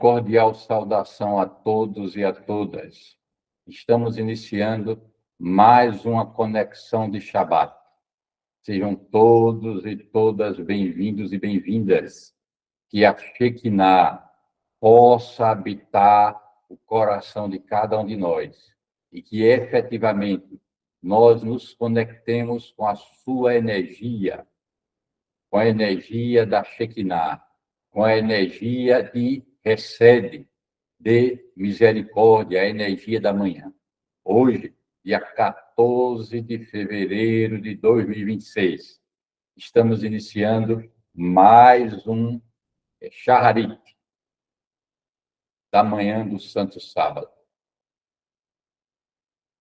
cordial saudação a todos e a todas. Estamos iniciando mais uma conexão de Shabat. Sejam todos e todas bem-vindos e bem-vindas. Que a Shekinah possa habitar o coração de cada um de nós e que efetivamente nós nos conectemos com a sua energia, com a energia da Shekinah, com a energia de Hesed, de misericórdia, a energia da manhã. Hoje, dia 14 de fevereiro de 2026, estamos iniciando mais um Shaharit, da manhã do Santo Sábado.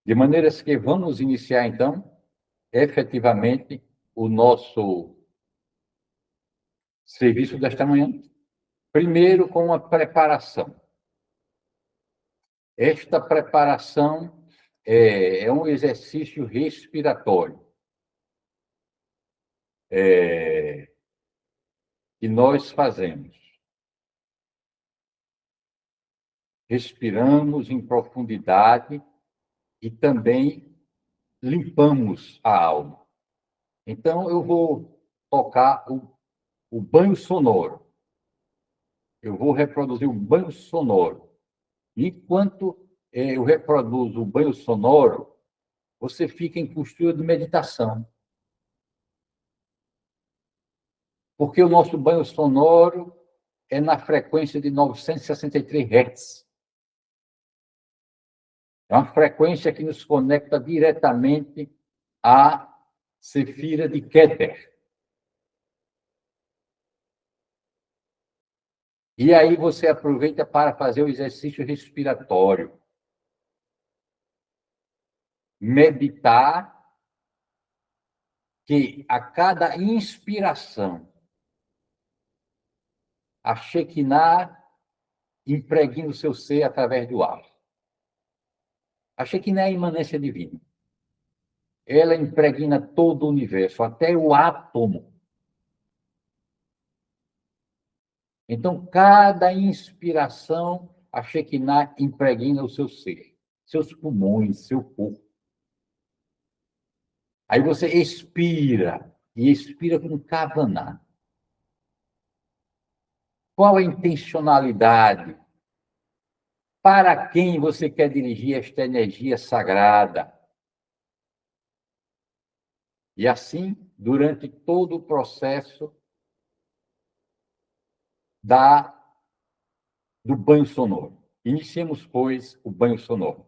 De maneira que vamos iniciar, então, efetivamente, o nosso serviço desta manhã. Primeiro, com uma preparação. Esta preparação é um exercício respiratório. Que nós fazemos. Respiramos em profundidade e também limpamos a alma. Então, eu vou tocar o banho sonoro. Eu vou reproduzir o banho sonoro. Enquanto eu reproduzo o banho sonoro, você fica em postura de meditação. Porque o nosso banho sonoro é na frequência de 963 Hz. É uma frequência que nos conecta diretamente à Sefira de Keter. E aí você aproveita para fazer o exercício respiratório. Meditar que a cada inspiração, a Shekinah impregna o seu ser através do ar. A Shekinah é a imanência divina. Ela impregna todo o universo, até o átomo. Então, cada inspiração, a Shekinah impregna o seu ser, seus pulmões, seu corpo. Aí você expira, e expira com Kavaná. Qual a intencionalidade? Para quem você quer dirigir esta energia sagrada? E assim, durante todo o processo do banho sonoro. Iniciemos, pois, o banho sonoro.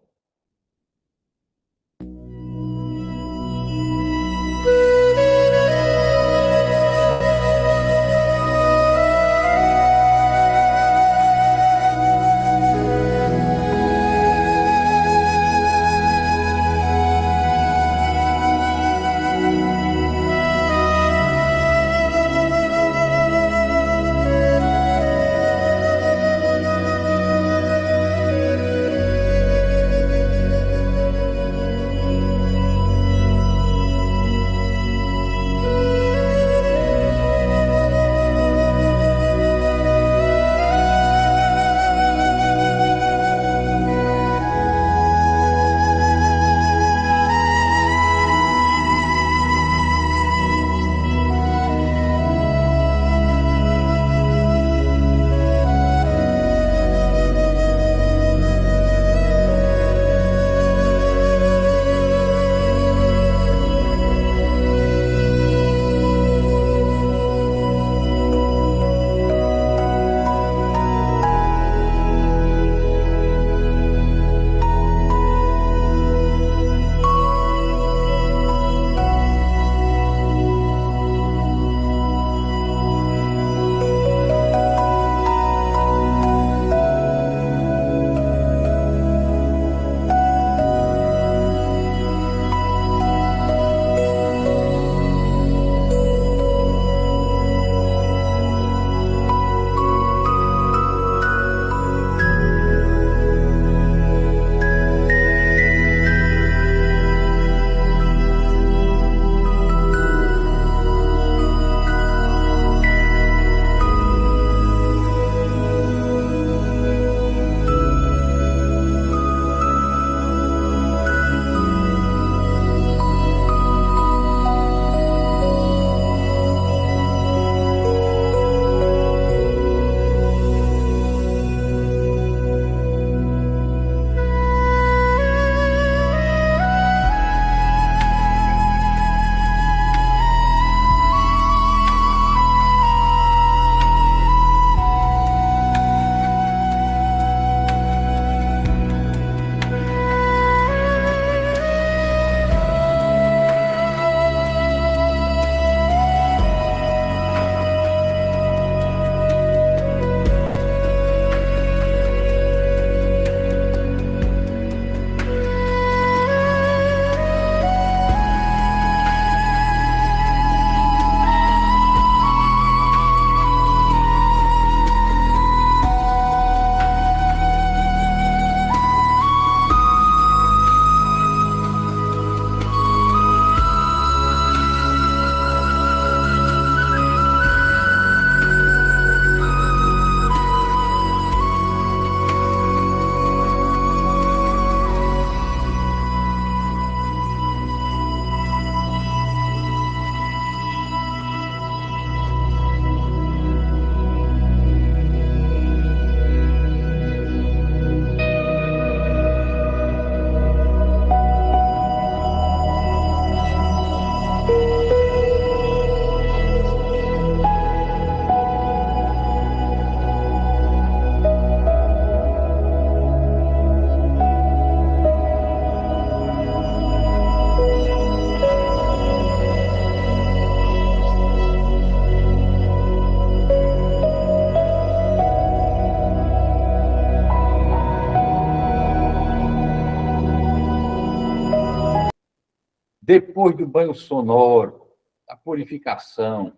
depois do banho sonoro, da purificação,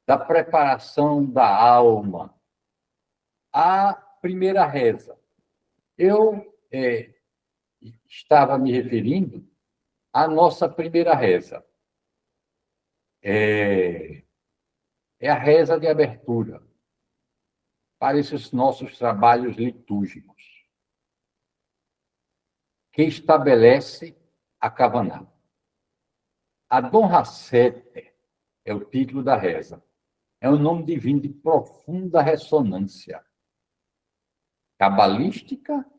da preparação da alma, a primeira reza. Eu estava me referindo à nossa primeira reza. É a reza de abertura para esses nossos trabalhos litúrgicos, que estabelece a Kavaná. A Dom Hassete é o título da reza. É um nome divino de profunda ressonância cabalística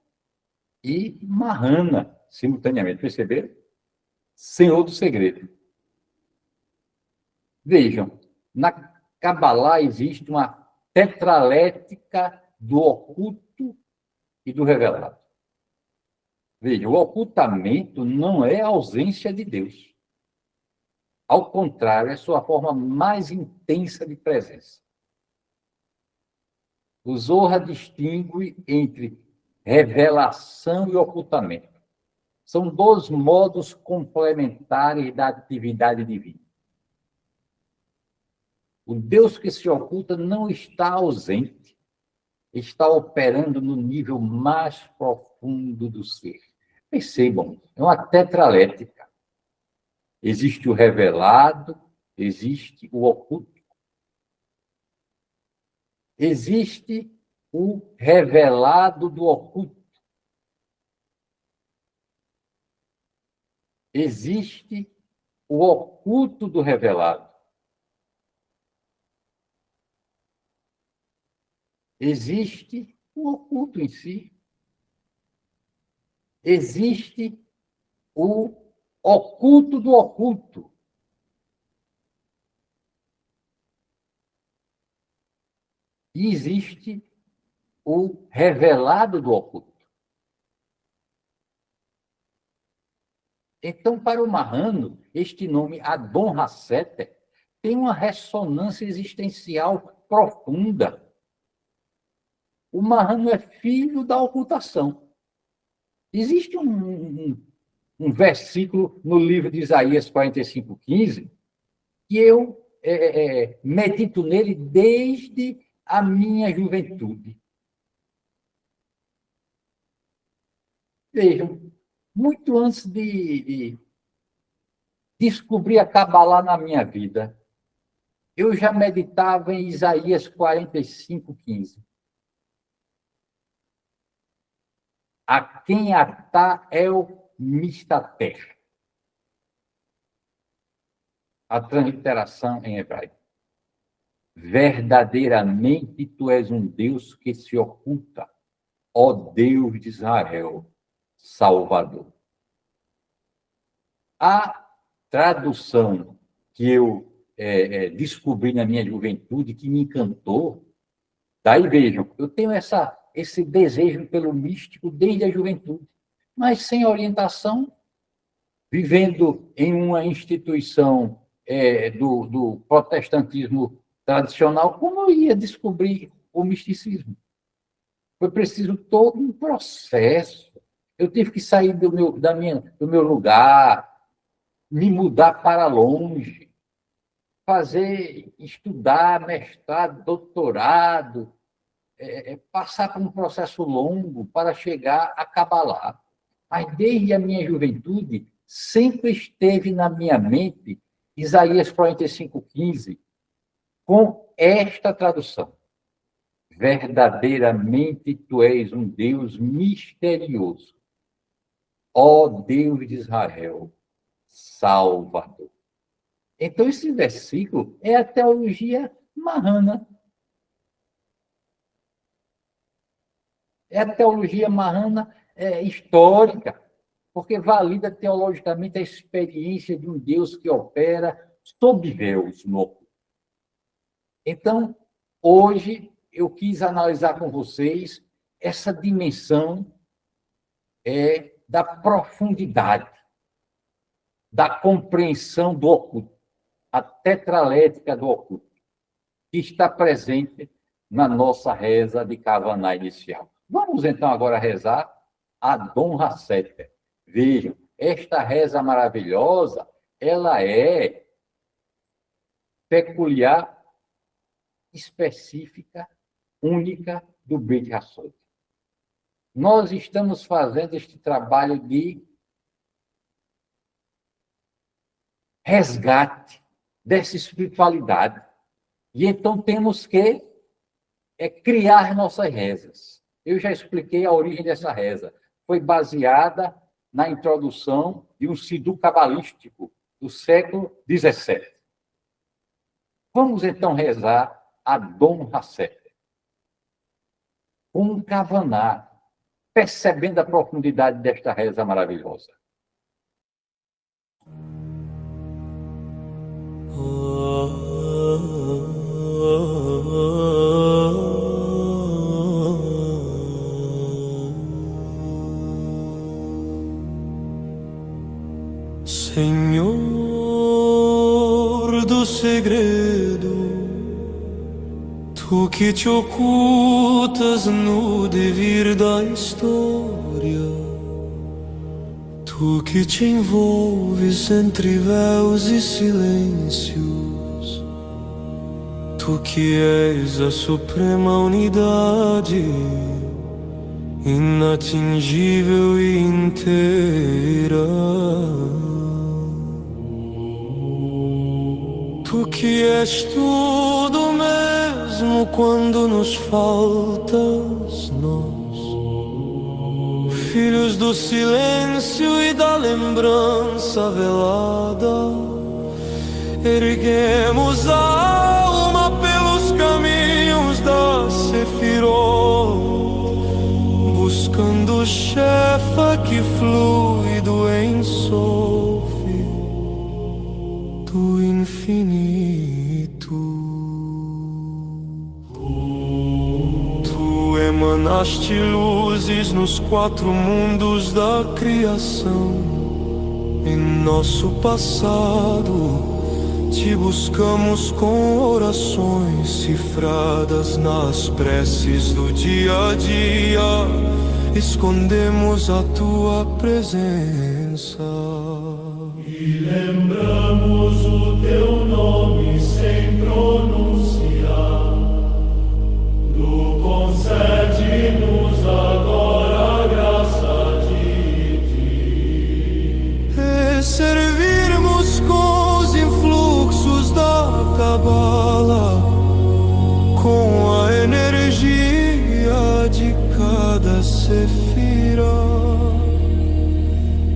e marrana, simultaneamente. Perceberam? Senhor do segredo. Vejam, na Cabalá existe uma tetralética do oculto e do revelado. Vejam, o ocultamento não é a ausência de Deus. Ao contrário, é sua forma mais intensa de presença. O Zohar distingue entre revelação e ocultamento. São dois modos complementares da atividade divina. O Deus que se oculta não está ausente, está operando no nível mais profundo do ser. Percebam, é uma tetralética. Existe o revelado, existe o oculto. Existe o revelado do oculto. Existe o oculto do revelado. Existe o oculto em si. Existe o oculto do oculto. E existe o revelado do oculto. Então, para o marrano, este nome, Adon Hassete, tem uma ressonância existencial profunda. O marrano é filho da ocultação. Existe um versículo no livro de Isaías 45:15, que eu medito nele desde a minha juventude. Vejam, muito antes de descobrir a Cabalá na minha vida, eu já meditava em Isaías 45:15. A quem atá é o mistater. A transliteração em hebraico. Verdadeiramente tu és um Deus que se oculta, ó Deus de Israel, Salvador. A tradução que eu descobri na minha juventude, que me encantou, daí vejam, eu tenho esse desejo pelo místico desde a juventude, mas sem orientação, vivendo em uma instituição do protestantismo tradicional, como eu ia descobrir o misticismo? Foi preciso todo um processo. Eu tive que sair do meu lugar, me mudar para longe, estudar mestrado, doutorado, passar por um processo longo para chegar a Cabalá. Mas desde a minha juventude, sempre esteve na minha mente Isaías 45:15, com esta tradução: verdadeiramente tu és um Deus misterioso, ó Deus de Israel, Salvador. Então, esse versículo é a teologia marrana. É a teologia marrana histórica, porque valida teologicamente a experiência de um Deus que opera sob véus no oculto. Então, hoje, eu quis analisar com vocês essa dimensão da profundidade, da compreensão do oculto, a tetralética do oculto, que está presente na nossa reza de Kavaná inicial. Vamos, então, agora rezar a Dom Hassete. Vejam, esta reza maravilhosa, ela é peculiar, específica, única do Brit Hassod. Nós estamos fazendo este trabalho de resgate dessa espiritualidade. E então temos que criar nossas rezas. Eu já expliquei a origem dessa reza. Foi baseada na introdução de um siddur cabalístico do século XVII. Vamos então rezar a Dom Hassé, com um kavaná, percebendo a profundidade desta reza maravilhosa. Senhor do segredo, tu que te ocultas no devir da história, tu que te envolves entre véus e silêncios, tu que és a suprema unidade, inatingível e inteira. Tu que és tudo mesmo quando nos faltas nós, filhos do silêncio e da lembrança velada, erguemos a alma pelos caminhos da Sefirot, buscando o Shefa que flui do Ensof, do infinito. Tu emanaste luzes nos quatro mundos da criação. Em nosso passado te buscamos com orações cifradas nas preces do dia a dia. Escondemos a tua presença e lembramos o teu nome sem pronunciar. Tu concede-nos agora a graça de ti, e servirmos com os influxos da Cabala, com a energia de cada sefira,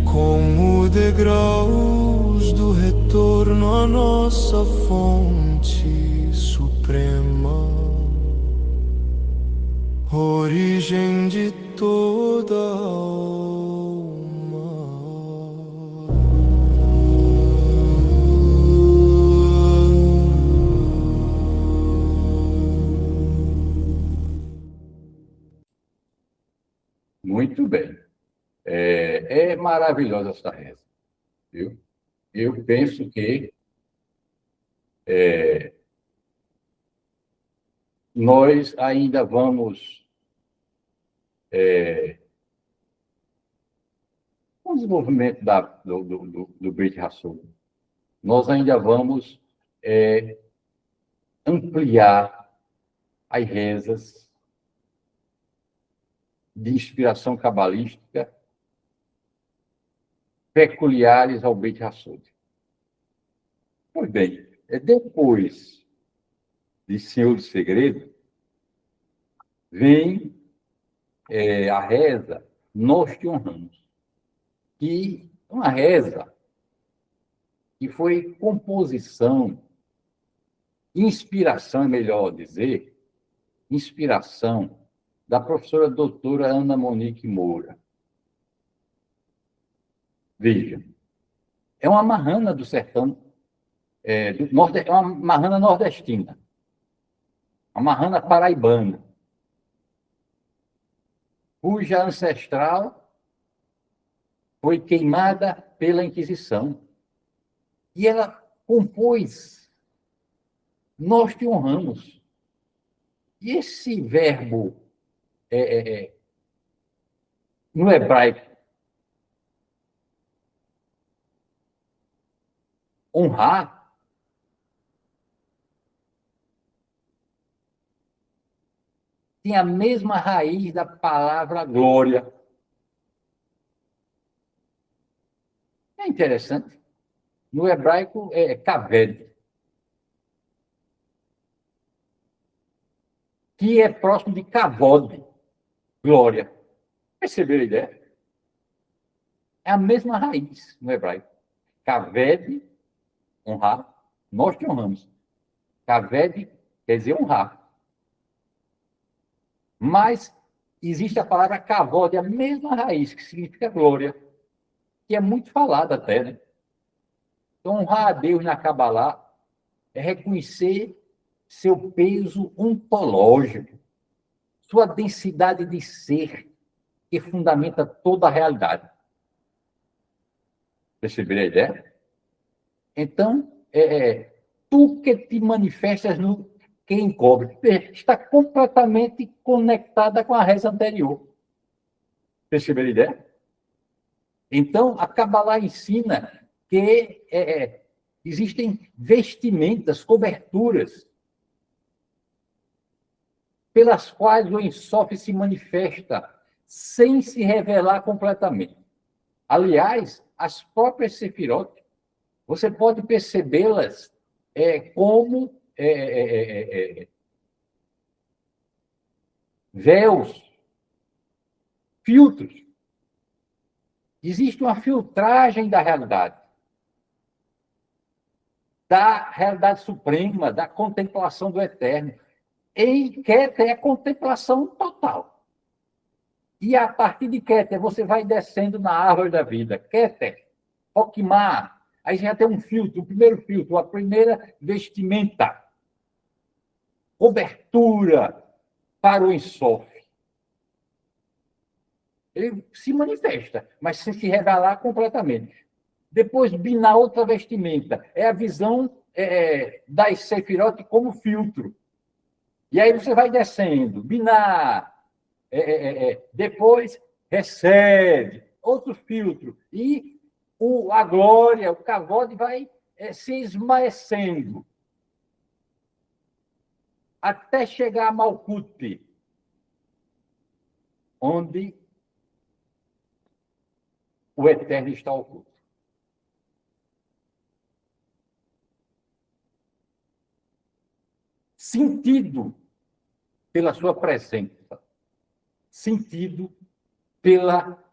como degraus do retorno à nossa fonte suprema, origem de toda alma. Muito bem. É maravilhosa essa reza, viu? Eu penso que nós ainda vamos, com o desenvolvimento do Brit Hassod, nós ainda vamos ampliar as rezas de inspiração cabalística peculiares ao Brit Hassod. Pois bem, depois de Senhor do Segredo, vem a reza Nós Te Honramos, que é uma reza que foi composição, inspiração, é melhor dizer, inspiração da professora doutora Ana Monique Moura. Veja, é uma marrana do sertão, é uma marrana nordestina, uma marrana paraibana, cuja ancestral foi queimada pela Inquisição. E ela compôs Nós Te Honramos. E esse verbo no hebraico, honrar, tem a mesma raiz da palavra glória. É interessante. No hebraico é kaved, que é próximo de kavod, glória. Perceberam a ideia? É a mesma raiz no hebraico. Kaved, honrar, nós que honramos. Kaved quer dizer honrar. Mas existe a palavra kavod, a mesma raiz, que significa glória, que é muito falada até, né? Então, honrar a Deus na Kabbalah é reconhecer seu peso ontológico, sua densidade de ser, que fundamenta toda a realidade. Perceberam a ideia? Então, tu que te manifestas no que encobre, está completamente conectada com a reza anterior. Perceberam a ideia? Então, a Kabbalah ensina que existem vestimentas, coberturas, pelas quais o Ensof se manifesta sem se revelar completamente. Aliás, as próprias Sefirot, você pode percebê-las como véus, filtros. Existe uma filtragem da realidade suprema, da contemplação do eterno. Em Keter é contemplação total. E a partir de Keter, você vai descendo na árvore da vida. Keter, Okimá, aí já tem um filtro, o primeiro filtro, a primeira vestimenta, cobertura para o Ensof. Ele se manifesta, mas sem se revelar completamente. Depois, Biná, outra vestimenta. É a visão das Sefirot como filtro. E aí você vai descendo. Biná. Depois, recebe. Outro filtro. E a glória, o kavod vai se esmaecendo. Até chegar a Malkuth, onde o eterno está oculto. Sentido pela sua presença, sentido pela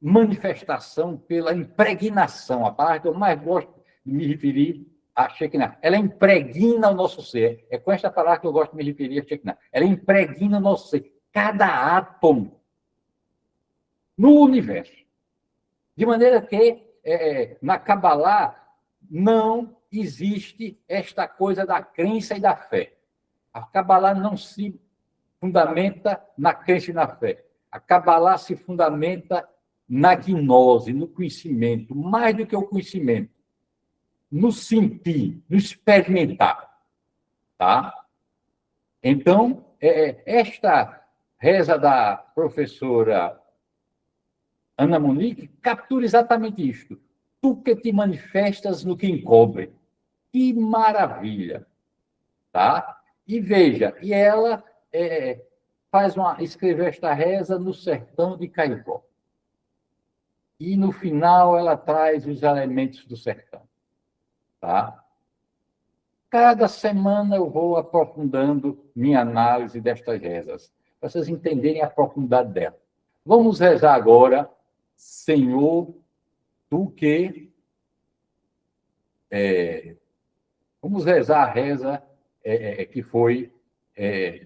manifestação, pela impregnação. A palavra que eu mais gosto de me referir a Shekinah, ela impregna o nosso ser. É com esta palavra que eu gosto de me referir a Shekinah. Ela impregna o nosso ser, cada átomo no universo. De maneira que, na Kabbalah, não existe esta coisa da crença e da fé. A Kabbalah não se fundamenta na crença e na fé. A Kabbalah se fundamenta na gnose, no conhecimento, mais do que o conhecimento, no sentir, no experimentar. Tá? Então, esta reza da professora Ana Monique captura exatamente isto. Tu que te manifestas no que encobre. Que maravilha! Tá? E veja, e ela escreveu esta reza no sertão de Caicó. E no final ela traz os elementos do sertão. Tá? Cada semana eu vou aprofundando minha análise destas rezas, para vocês entenderem a profundidade dela. Vamos rezar agora, Senhor, tu que... vamos rezar a reza que foi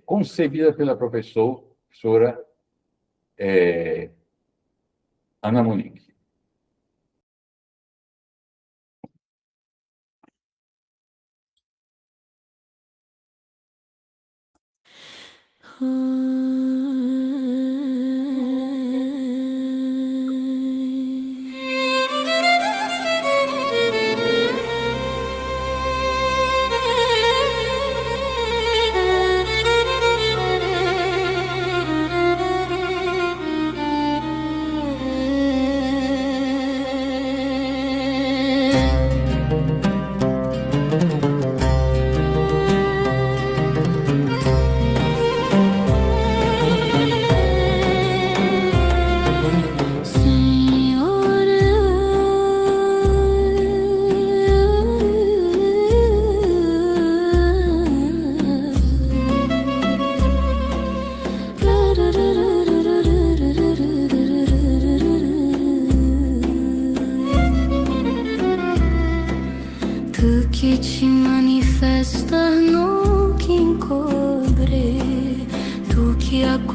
concebida pela professora Ana Monique.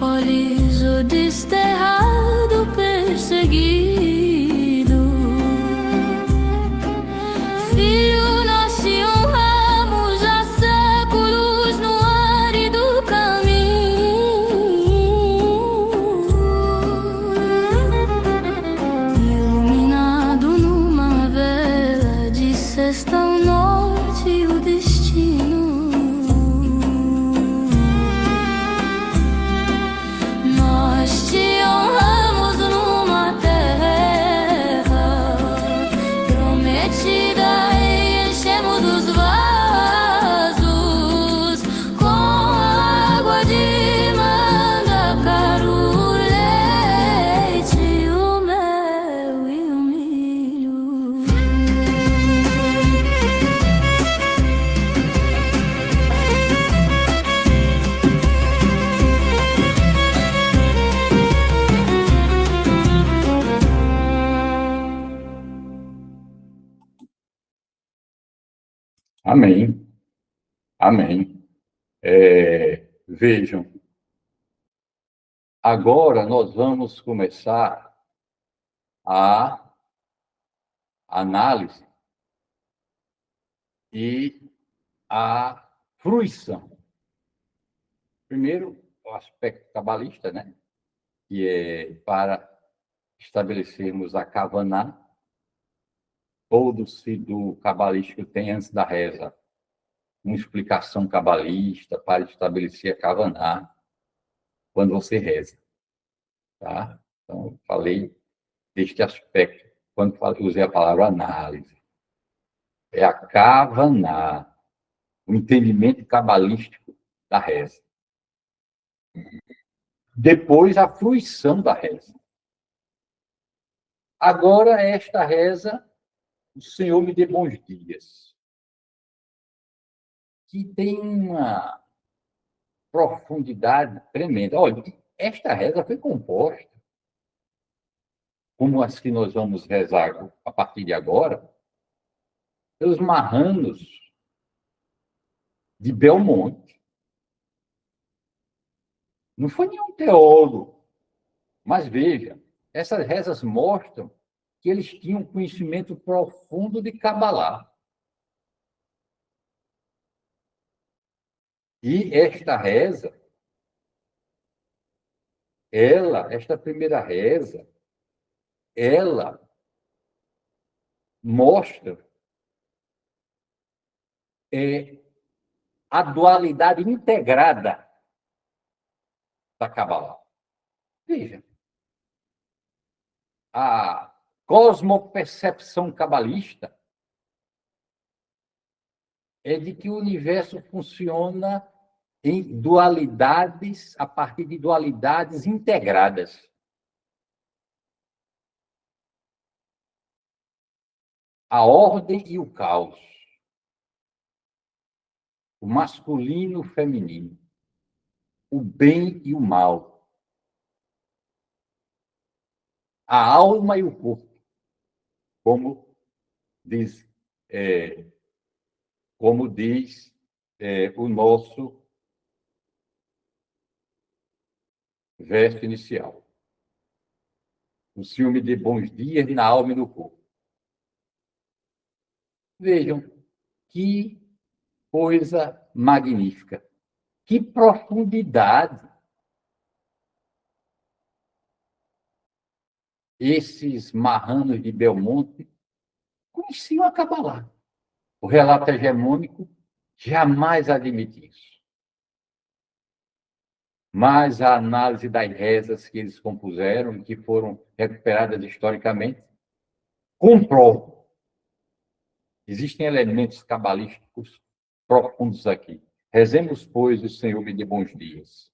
colhes o desterrado perseguido. Filho, nasce honramos há séculos no árido caminho, iluminado numa vela de sexta ao norte o destino. Nós te honramos numa terra prometida e enchemos os vasos com água de Mandacaru, o leite, o mel e o milho. Amém. Amém. Vejam, agora nós vamos começar a análise e a fruição. Primeiro, o aspecto cabalista, né? Que é para estabelecermos a Kavaná. Todo símbolo cabalístico tem, antes da reza, uma explicação cabalista para estabelecer a Kavaná quando você reza. Tá? Então, eu falei deste aspecto quando usei a palavra análise. É a Kavaná, o entendimento cabalístico da reza. Depois, a fruição da reza. Agora, esta reza, o Senhor me dê bons dias, que tem uma profundidade tremenda. Olha, esta reza foi composta, como as que nós vamos rezar a partir de agora, pelos marranos de Belmonte. Não foi nenhum teólogo, mas veja, essas rezas mostram que eles tinham conhecimento profundo de Cabalá. E esta reza, esta primeira reza, ela mostra a dualidade integrada da Cabalá. Veja, a cosmopercepção cabalista é de que o universo funciona em dualidades, a partir de dualidades integradas. A ordem e o caos. O masculino e o feminino. O bem e o mal. A alma e o corpo. Como diz o nosso verso inicial. O Senhor me dê bons dias na alma e no corpo. Vejam, que coisa magnífica. Que profundidade. Esses marranos de Belmonte conheciam a Cabalá. O relato hegemônico jamais admite isso. Mas a análise das rezas que eles compuseram e que foram recuperadas historicamente comprova. Existem elementos cabalísticos profundos aqui. Rezemos, pois, o Senhor me dê bons dias.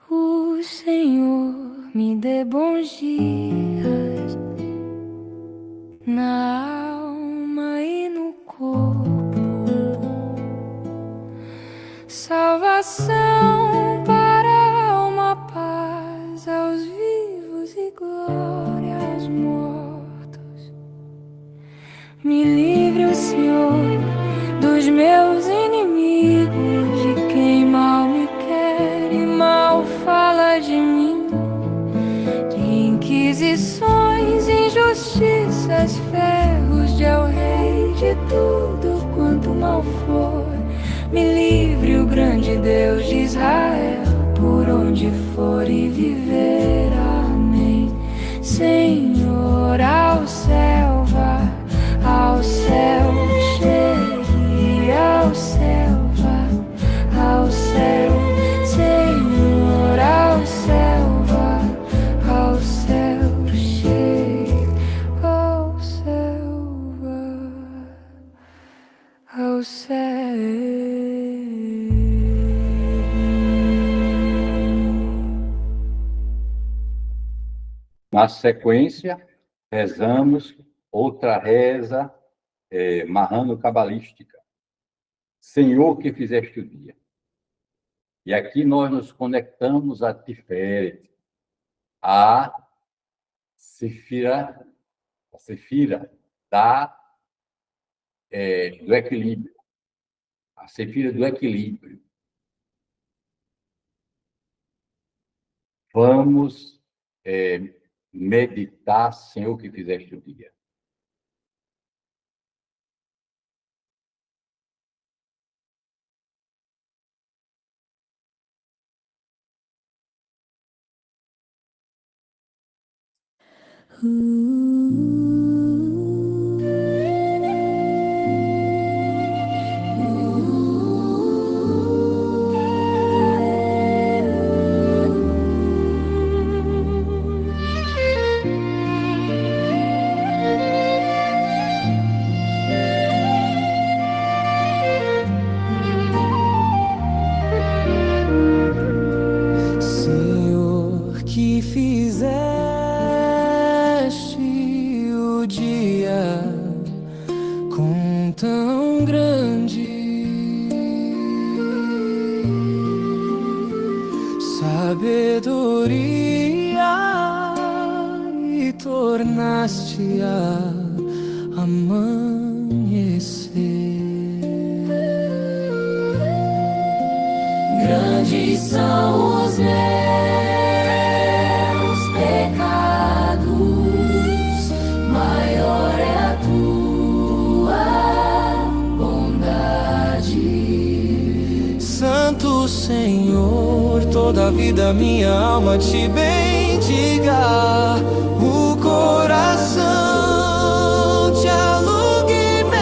O Senhor me dê bons dias na alma e no corpo, salvação para a alma, paz aos vivos e glória aos mortos. Me meus inimigos, de quem mal me quer e mal fala de mim, de inquisições, injustiças, ferros de El Rei, de tudo quanto mal for. Me livre o grande Deus de Israel, por onde for e viver. Amém. Senhor, ao céu vá, ao céu chegue, ao céu vá, ao céu. Senhor, ao céu vá, ao céu chegue, ao céu vá, ao céu. Na sequência, rezamos outra reza marrano-cabalística. Senhor que fizeste o dia. E aqui nós nos conectamos a Tiferet, a Sefira do equilíbrio. A Sefira do equilíbrio. Vamos meditar, Senhor que fizeste o dia. Senhor, que fizeste o dia com tão grande sabedoria e tornaste a amanhecer. Grandes são os meus pecados, maior é a tua bondade. Santo Senhor, toda a vida minha alma te bendiga, o coração te alugue mel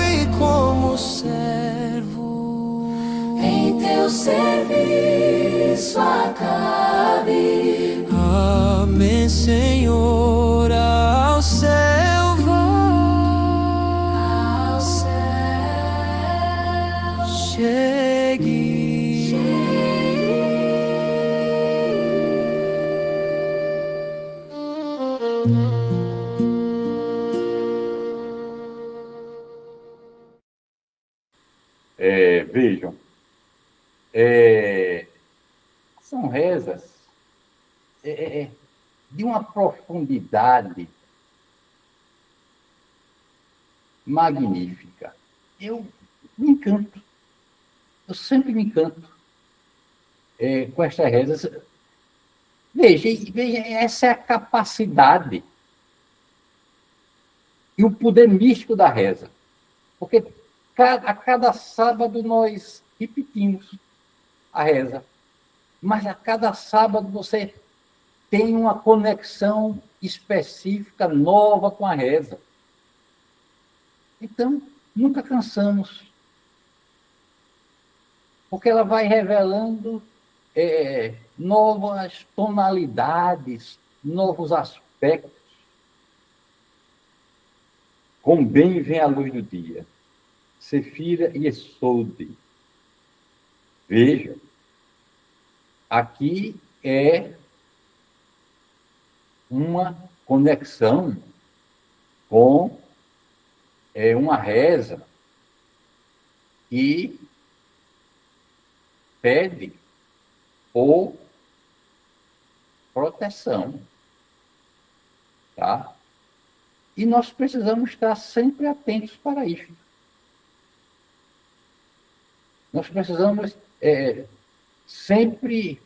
e como servo Em teu serviço acabe. amém. Senhor, ao céu vá, Ao céu chegue. Vejam, são rezas de uma profundidade magnífica. Eu me encanto, eu sempre me encanto com estas rezas. Veja, essa é a capacidade e o poder místico da reza. Porque a cada sábado nós repetimos a reza, mas a cada sábado você tem uma conexão específica, nova com a reza. Então, nunca cansamos, porque ela vai revelando novas tonalidades, novos aspectos. Com bem vem a luz do dia, Sefira e Esode. Veja, aqui é uma conexão com uma reza e pede por proteção, tá? E nós precisamos estar sempre atentos para isso. Nós precisamos sempre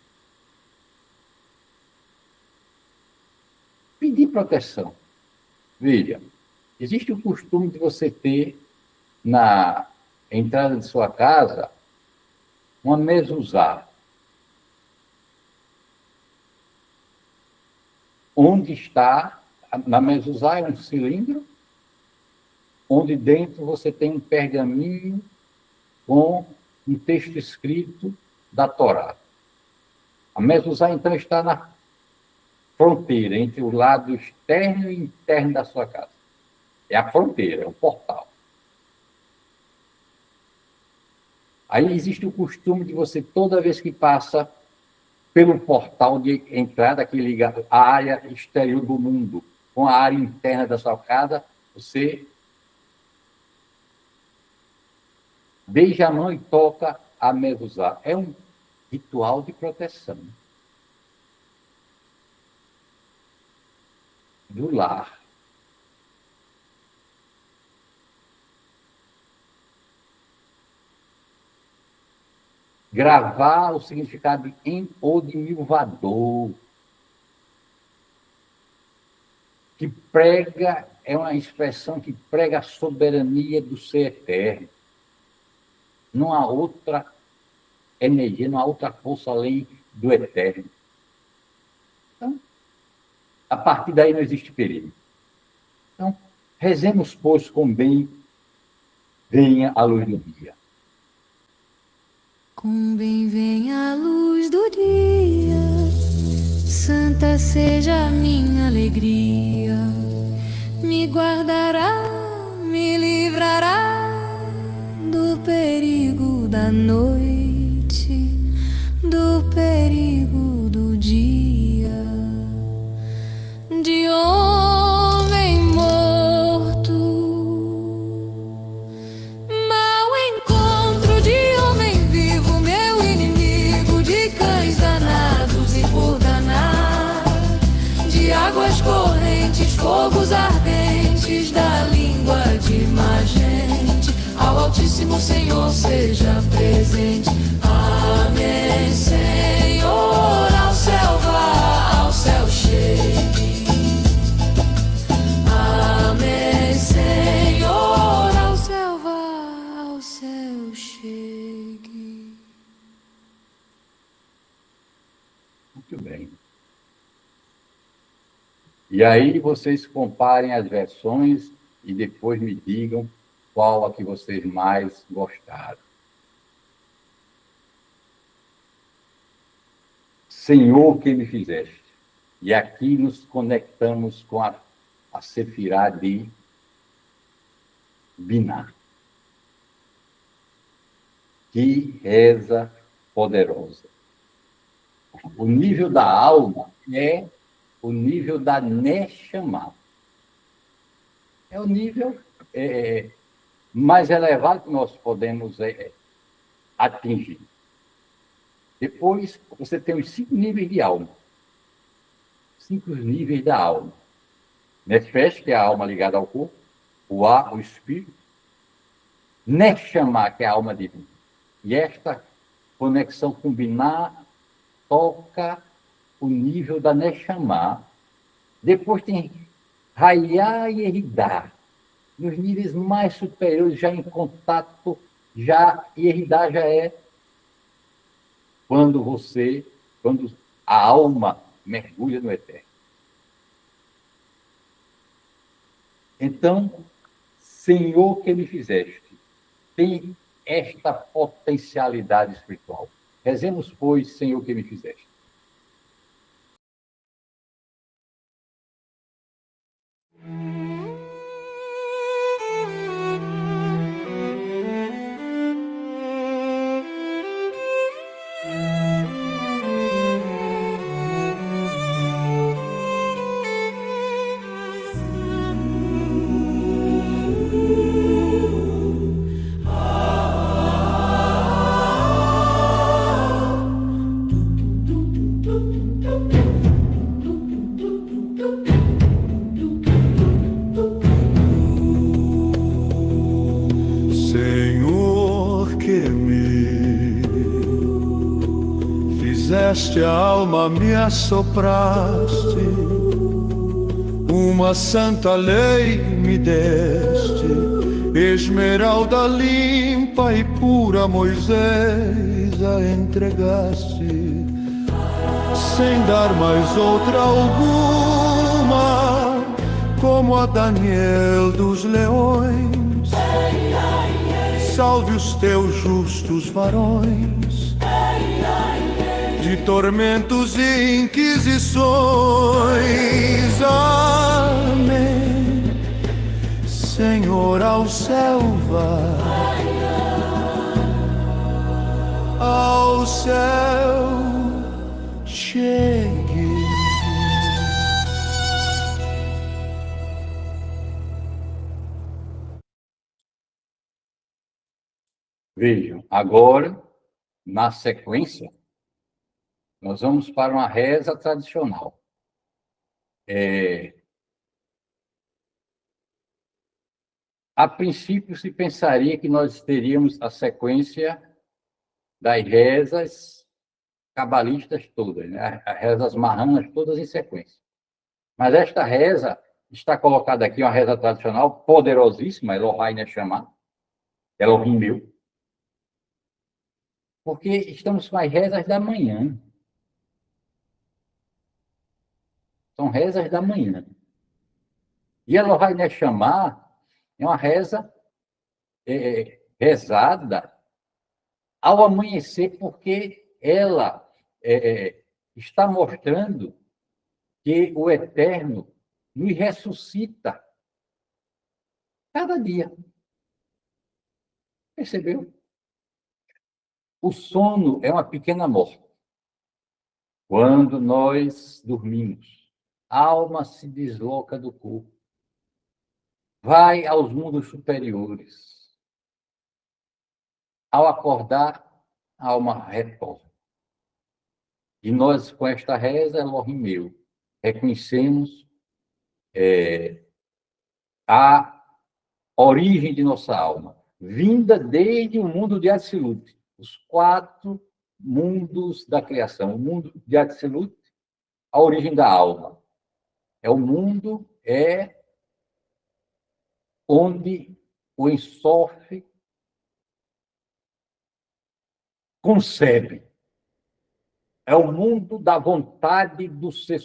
pedir proteção. Veja, existe o costume de você ter na entrada de sua casa uma mezuzá, onde está, na mezuzá é um cilindro, onde dentro você tem um pergaminho com um texto escrito da Torá. A mezuzá, então, está na fronteira entre o lado externo e interno da sua casa. É a fronteira, é o portal. Aí existe o costume de você, toda vez que passa pelo portal de entrada que liga a área exterior do mundo com a área interna da sua casa, você beija a mão e toca a mezuzá. É um ritual de proteção do lar. Gravar o significado de Enodimilvador, que prega, é uma expressão que prega a soberania do ser eterno. Não há outra energia, não há outra força além do eterno. Então, a partir daí não existe perigo. Então, rezemos, pois, com bem, venha a luz do dia. Com bem venha a luz do dia, santa seja a minha alegria, me guardará, me livrará do perigo da noite, do perigo do dia, de homem morto, mau encontro de homem vivo, meu inimigo, de cães danados e por danar, de águas correntes, fogos ardentes, da língua de má gente, ao Altíssimo Senhor seja presente. Amém, Senhor, ao céu vá, ao céu chegue. Amém, Senhor, ao céu vá, ao céu chegue. Muito bem. E aí vocês comparem as versões e depois me digam qual a que vocês mais gostaram. Senhor, que me fizeste. E aqui nos conectamos com a Sefirá de Biná. Que reza poderosa. O nível da alma é o nível da Neshama. É o nível mais elevado que nós podemos atingir. Depois, você tem os 5 níveis de alma. 5 níveis da alma. Nefesh, que é a alma ligada ao corpo. O ar, o espírito. Neshama, que é a alma divina. E esta conexão combinar toca o nível da Neshama. Depois tem Hayá e Eridá. Nos níveis mais superiores, já em contato, Eridá já é quando a alma mergulha no eterno. Então, Senhor, que me fizeste, tem esta potencialidade espiritual. Rezemos, pois, Senhor, que me fizeste. deste a alma, me assopraste, uma santa lei me deste, esmeralda limpa e pura, Moisés a entregaste, sem dar mais outra alguma, como a Daniel dos leões. Salve os teus justos varões de tormentos e inquisições. Amém. Senhor, ao céu vai, ao céu chegue. Vejam, agora, na sequência, nós vamos para uma reza tradicional. A princípio, se pensaria que nós teríamos a sequência das rezas cabalistas todas, né? As rezas marranas todas em sequência. Mas esta reza está colocada aqui, uma reza tradicional poderosíssima, Elohai Neshama, Elohim meu, porque estamos com as rezas da manhã. São rezas da manhã. E Elohai Neshama é uma reza rezada ao amanhecer, porque ela está mostrando que o Eterno nos ressuscita cada dia. Percebeu? O sono é uma pequena morte. Quando nós dormimos, a alma se desloca do corpo, vai aos mundos superiores. Ao acordar, a alma retorna. E nós, com esta reza, Elohim meu, reconhecemos a origem de nossa alma, vinda desde o mundo de Atzilut, os 4 mundos da criação. O mundo de Atzilut, a origem da alma. É o mundo onde o Ensof concebe. É o mundo da vontade do ser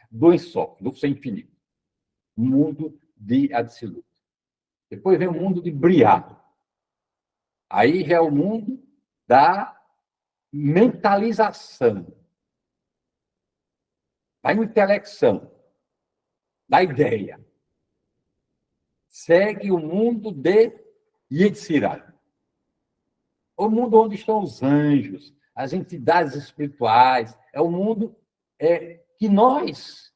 do Ensof, do ser infinito. O mundo de Atzilut. Depois vem o mundo de Briá. Aí já é o mundo da mentalização, da intelecção, da ideia. Segue o mundo de Yetzirah, o mundo onde estão os anjos, as entidades espirituais. É o mundo que nós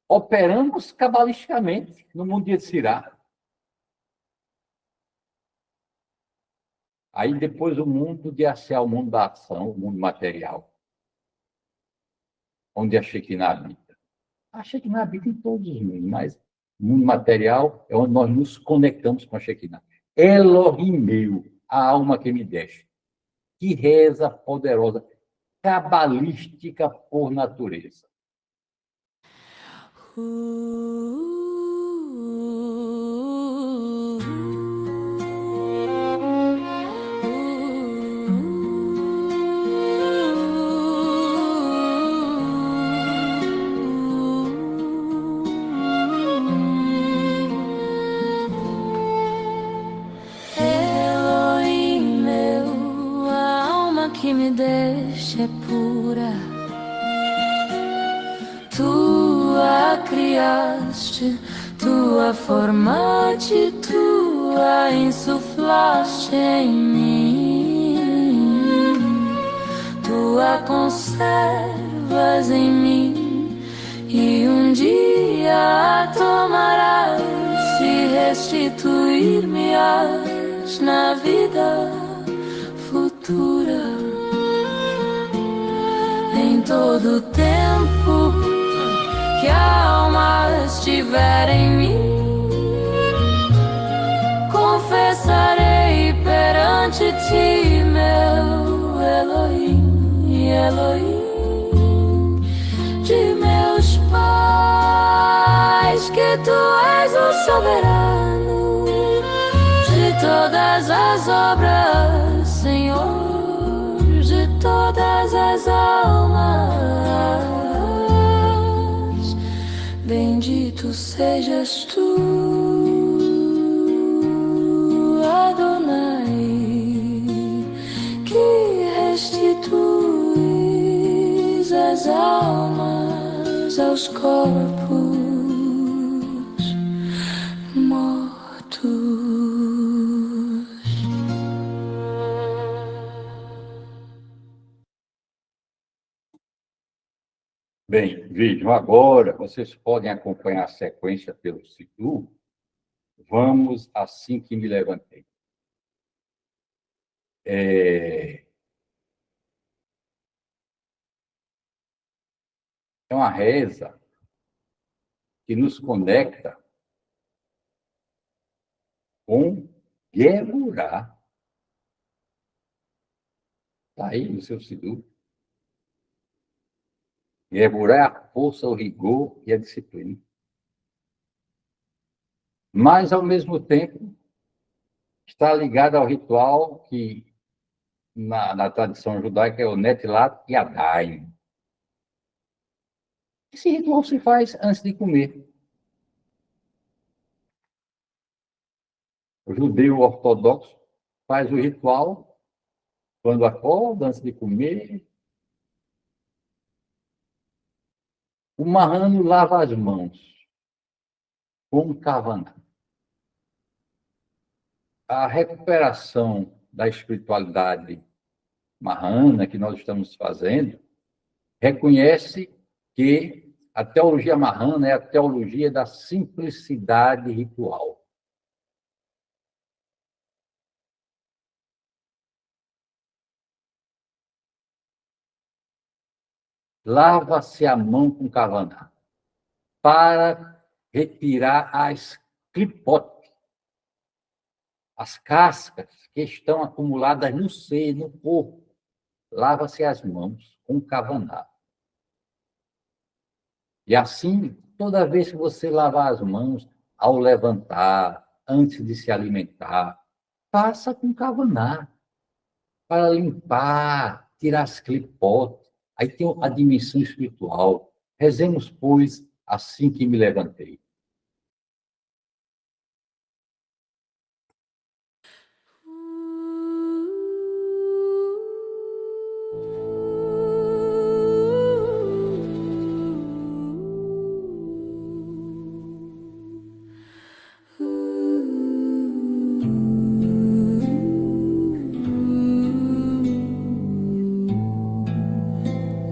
operamos cabalisticamente no mundo de Yetzirah. Aí depois o mundo de Asiá, o mundo da ação, o mundo material, onde a Shekinah habita. A Shekinah habita em todos os mundos, mas o mundo material é onde nós nos conectamos com a Shekinah. Elohim meu, a alma que me deste. Que reza poderosa, cabalística por natureza. Que me deixa é pura, tu a criaste, tu a formaste, tu a insuflaste em mim, tu a conservas em mim, e um dia a tomarás e restituir-me-ás na vida futura. Em todo tempo que a alma estiver em mim, confessarei perante ti, meu Elohim. Elohim, de meus pais, que tu és o soberano de todas as obras, Senhor, de todas as almas. Bendito sejas tu, Adonai, que restituis as almas aos corpos mortos. Bem, vejam, agora vocês podem acompanhar a sequência pelo Sidu. Vamos assim que me levantei. É uma reza que nos conecta com Geburah. Está aí no seu Sidu. Geburah é a força, o rigor e a disciplina. Mas, ao mesmo tempo, está ligado ao ritual que, na tradição judaica, é o Netilat Yadayim. Esse ritual se faz antes de comer. O judeu ortodoxo faz o ritual quando acorda, antes de comer. O marrano lava as mãos com kavaná. A recuperação da espiritualidade marrana que nós estamos fazendo reconhece que a teologia marrana é a teologia da simplicidade ritual. Lava-se a mão com kavaná para retirar as clipote, as cascas que estão acumuladas no ser, no corpo. Lava-se as mãos com kavaná. E assim, toda vez que você lavar as mãos, ao levantar, antes de se alimentar, faça com kavaná, para limpar, tirar as clipotes. Aí tem a dimensão espiritual. Rezemos, pois, assim que me levantei.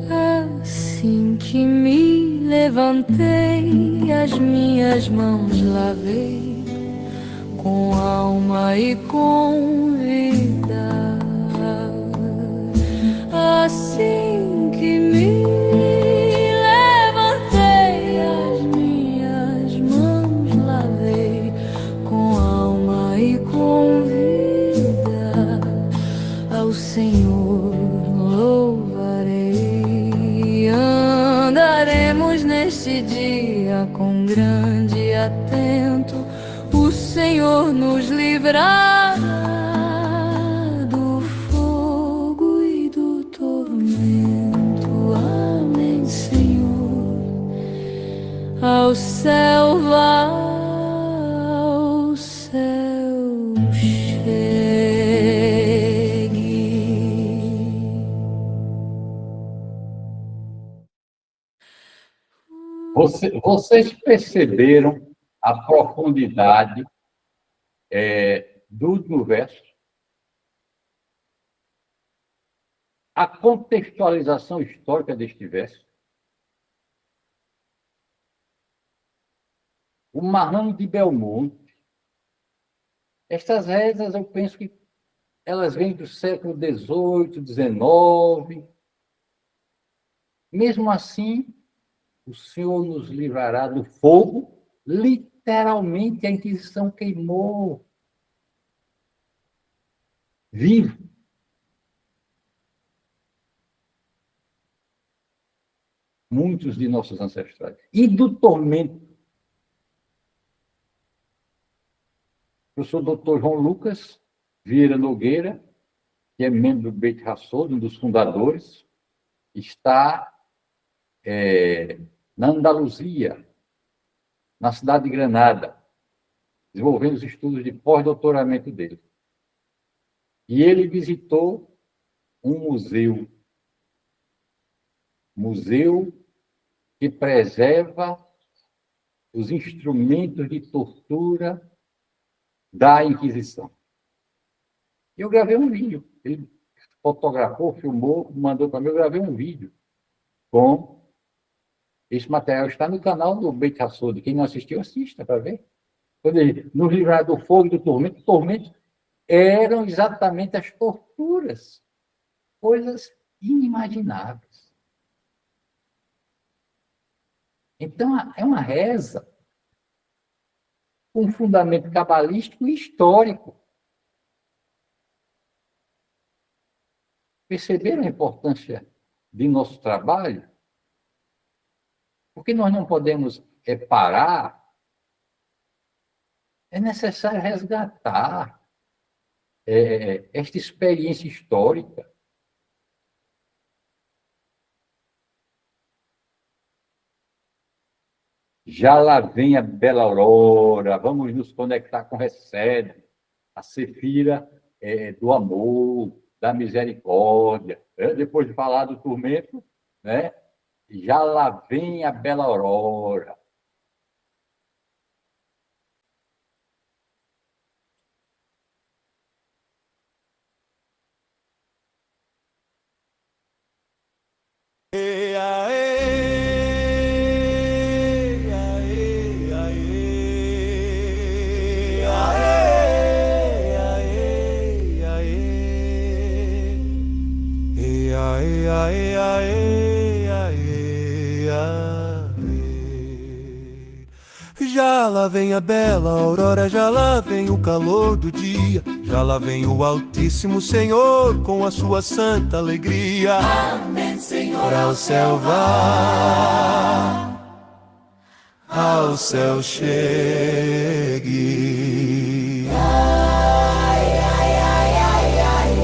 Assim que me levantei, as minhas mãos lavei com alma e com vida. Assim que me levantei, as minhas mãos lavei com alma e com vida. Ao Senhor louvarei, andaremos neste dia com grande atento. O Senhor nos livrará do fogo e do tormento. Amém, Senhor. Ao céu vá, ao céu chegue. Vocês perceberam a profundidade do último verso? A contextualização histórica deste verso? O marrano de Belmonte. Estas rezas, eu penso que elas vêm do século XVIII, XIX. Mesmo assim, o Senhor nos livrará do fogo. Literalmente, a Inquisição queimou vivo. muitos de nossos ancestrais. E do tormento. Eu sou o doutor João Lucas Vieira Nogueira, que é membro do Beit Hassod, um dos fundadores, está na Andaluzia, na cidade de Granada, desenvolvendo os estudos de pós-doutoramento dele. E ele visitou um museu que preserva os instrumentos de tortura da Inquisição. Eu gravei um vídeo. Ele fotografou, filmou, mandou para mim. Eu gravei um vídeo com esse material. Está no canal do Beit Hassod. Quem não assistiu, assista para ver. Quando ele nos livrar do fogo e do tormento eram exatamente as torturas. Coisas inimagináveis. Então, é uma reza com um fundamento cabalístico e histórico. Perceberam a importância de nosso trabalho? Porque nós não podemos parar. É necessário resgatar esta experiência histórica. Já lá vem a bela aurora, vamos nos conectar com Recebe, a Sefira do amor, da misericórdia. Depois de falar do tormento, né? Já lá vem a bela aurora. Já lá vem a bela aurora, já lá vem o calor do dia, já lá vem o Altíssimo Senhor com a sua santa alegria. Amém, Senhor, ao céu vá, ao céu chegue. Ai, ai, ai, ai, ai,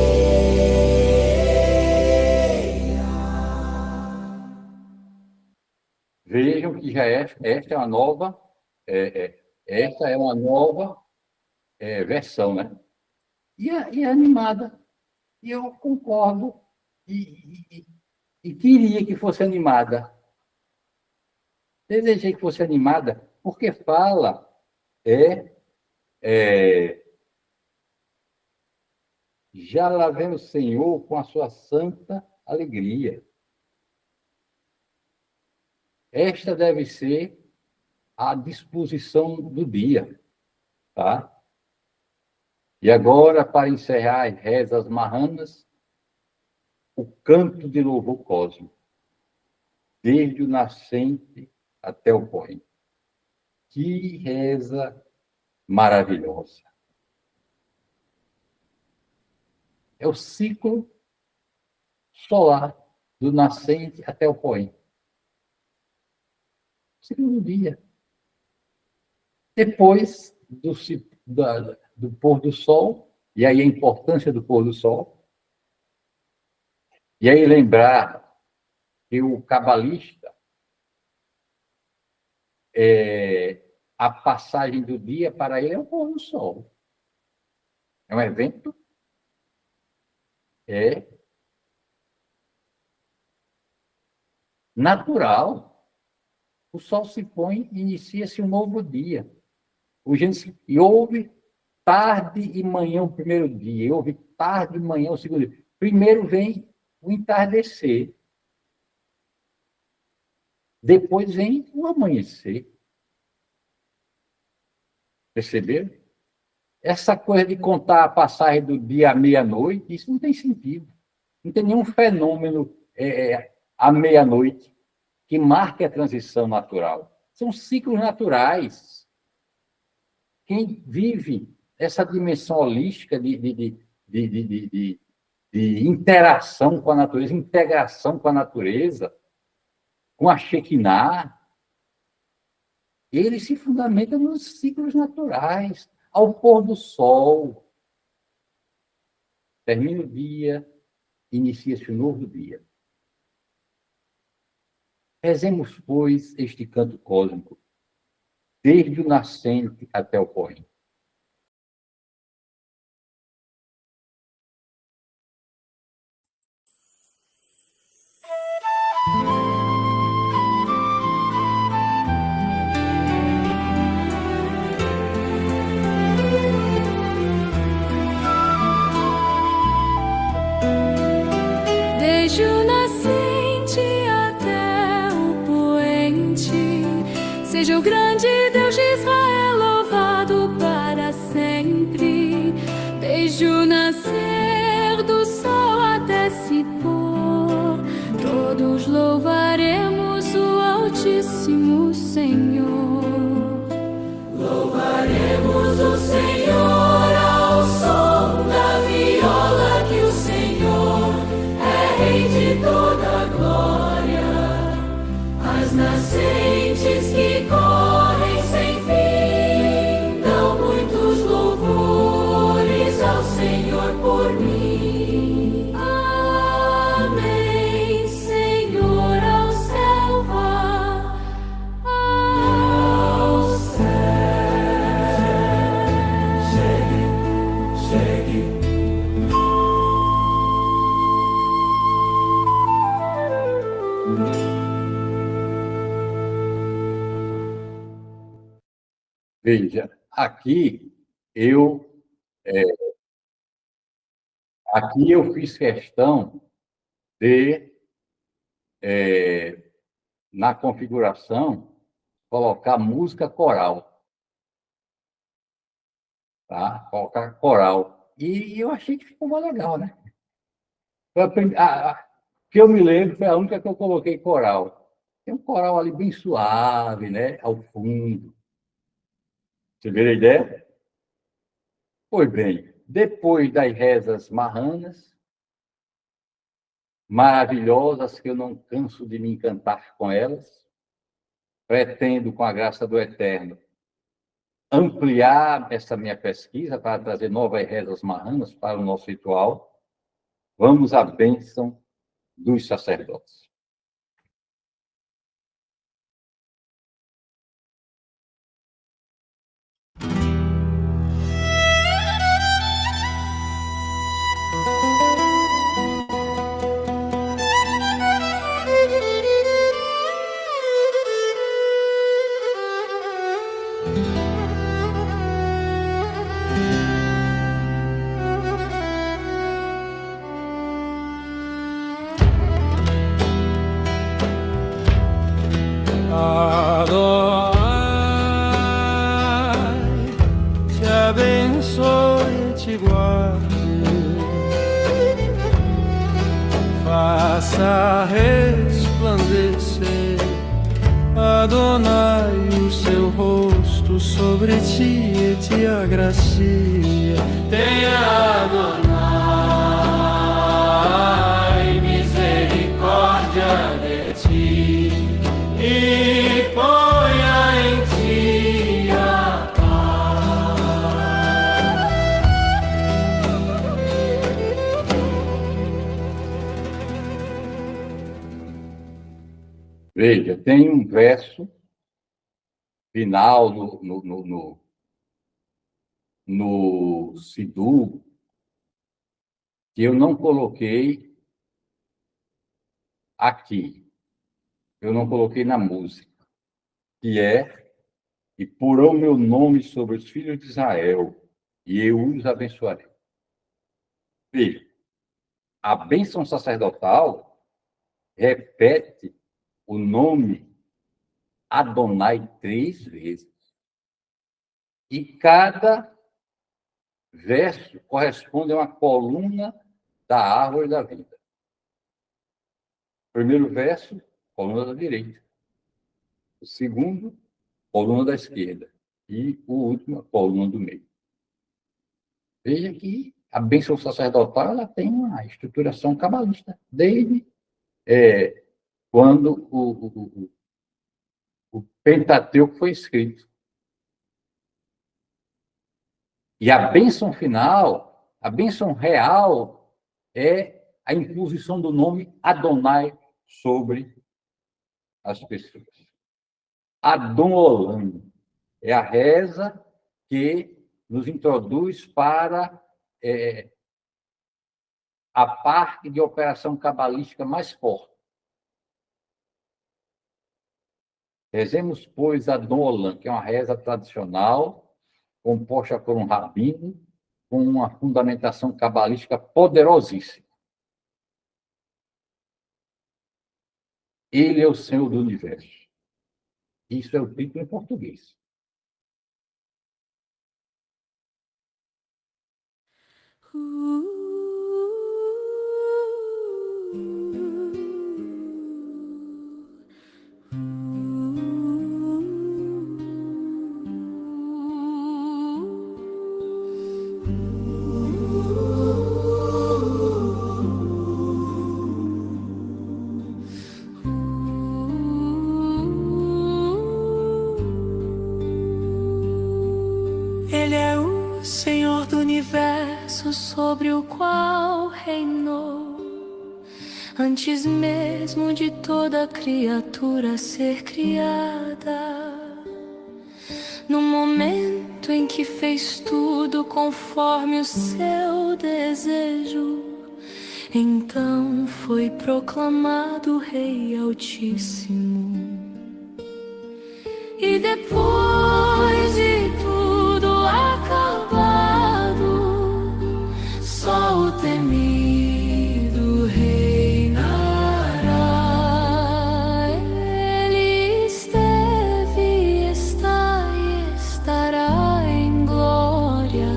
Vejam que já esta é uma nova, esta é uma nova versão, né? E é animada. E eu concordo e queria que fosse animada. Desejei que fosse animada, porque fala já lá vem o Senhor com a sua santa alegria. Esta deve ser a disposição do dia, tá? E agora, para encerrar as rezas marranas, o canto de louvor cósmico, desde o nascente até o poente. Que reza maravilhosa! É o ciclo solar, do nascente até o poente. Ciclo do dia. Depois do pôr do sol, e aí a importância do pôr do sol, e aí lembrar que o cabalista, a passagem do dia para ele é o pôr do sol. É um evento natural. O sol se põe e inicia-se um novo dia. E houve tarde e manhã o primeiro dia, e houve tarde e manhã o segundo dia. Primeiro vem o entardecer. Depois vem o amanhecer. Perceberam? Essa coisa de contar a passagem do dia à meia-noite, isso não tem sentido. Não tem nenhum fenômeno à meia-noite que marque a transição natural. São ciclos naturais. Quem vive essa dimensão holística de interação com a natureza, integração com a natureza, com a Shekinah, ele se fundamenta nos ciclos naturais, ao pôr do sol. Termina o dia, inicia-se um novo dia. Rezemos, pois, este canto cósmico, desde o nascente até o poente. Desde o nascente até o poente, seja o grande Deus de Israel louvado para sempre. Desde o nascer do sol até se pôr, todos louvaremos o Altíssimo Senhor. Louvaremos o Senhor ao som da viola, que o Senhor é Rei de toda a glória. As nascentes que correm sem fim dão muitos louvores ao Senhor por mim. Amém, Senhor, ao céu vá, ao céu. Chegue. Veja, aqui eu fiz questão de, na configuração, colocar música coral. Tá? Colocar coral. E eu achei que ficou mais legal, né? Que eu me lembro, foi a única que eu coloquei coral. Tem um coral ali bem suave, né? Ao fundo. Você vê a ideia? Pois bem, depois das rezas marranas, maravilhosas, que eu não canso de me encantar com elas, pretendo, com a graça do Eterno, ampliar essa minha pesquisa para trazer novas rezas marranas para o nosso ritual. Vamos à bênção dos sacerdotes. Adonai, te abençoe e te guarde, faça resplandecer, Adonai, o seu rosto sobre ti e te agracie. Tenha Adonai misericórdia de ti e ponha em ti a paz. Veja, tem um verso final no Siddur que eu não coloquei aqui. Eu não coloquei na música, que é: e porão meu nome sobre os filhos de Israel, e eu os abençoarei. Veja, a bênção sacerdotal repete o nome Adonai 3 vezes. E cada verso corresponde a uma coluna da árvore da vida. O primeiro verso, coluna da direita. O segundo, coluna da esquerda. E o último, coluna do meio. Veja que a bênção sacerdotal ela tem uma estruturação cabalista, desde quando o Pentateuco foi escrito. E a bênção final, a bênção real, é a imposição do nome Adonai sobre as pessoas. Adon Olam é a reza que nos introduz para a parte de operação cabalística mais forte. Rezemos, pois, Adon Olam, que é uma reza tradicional, composta por um rabino, com uma fundamentação cabalística poderosíssima. Ele é o Senhor do Universo. Isso é o título em português. Ele é o Senhor do universo sobre o qual reinou antes mesmo de toda criatura ser criada. No momento em que fez tudo conforme o seu desejo, então foi proclamado Rei Altíssimo. E depois de tudo acabado, só o temido reinará. Ele esteve, está e estará em glória.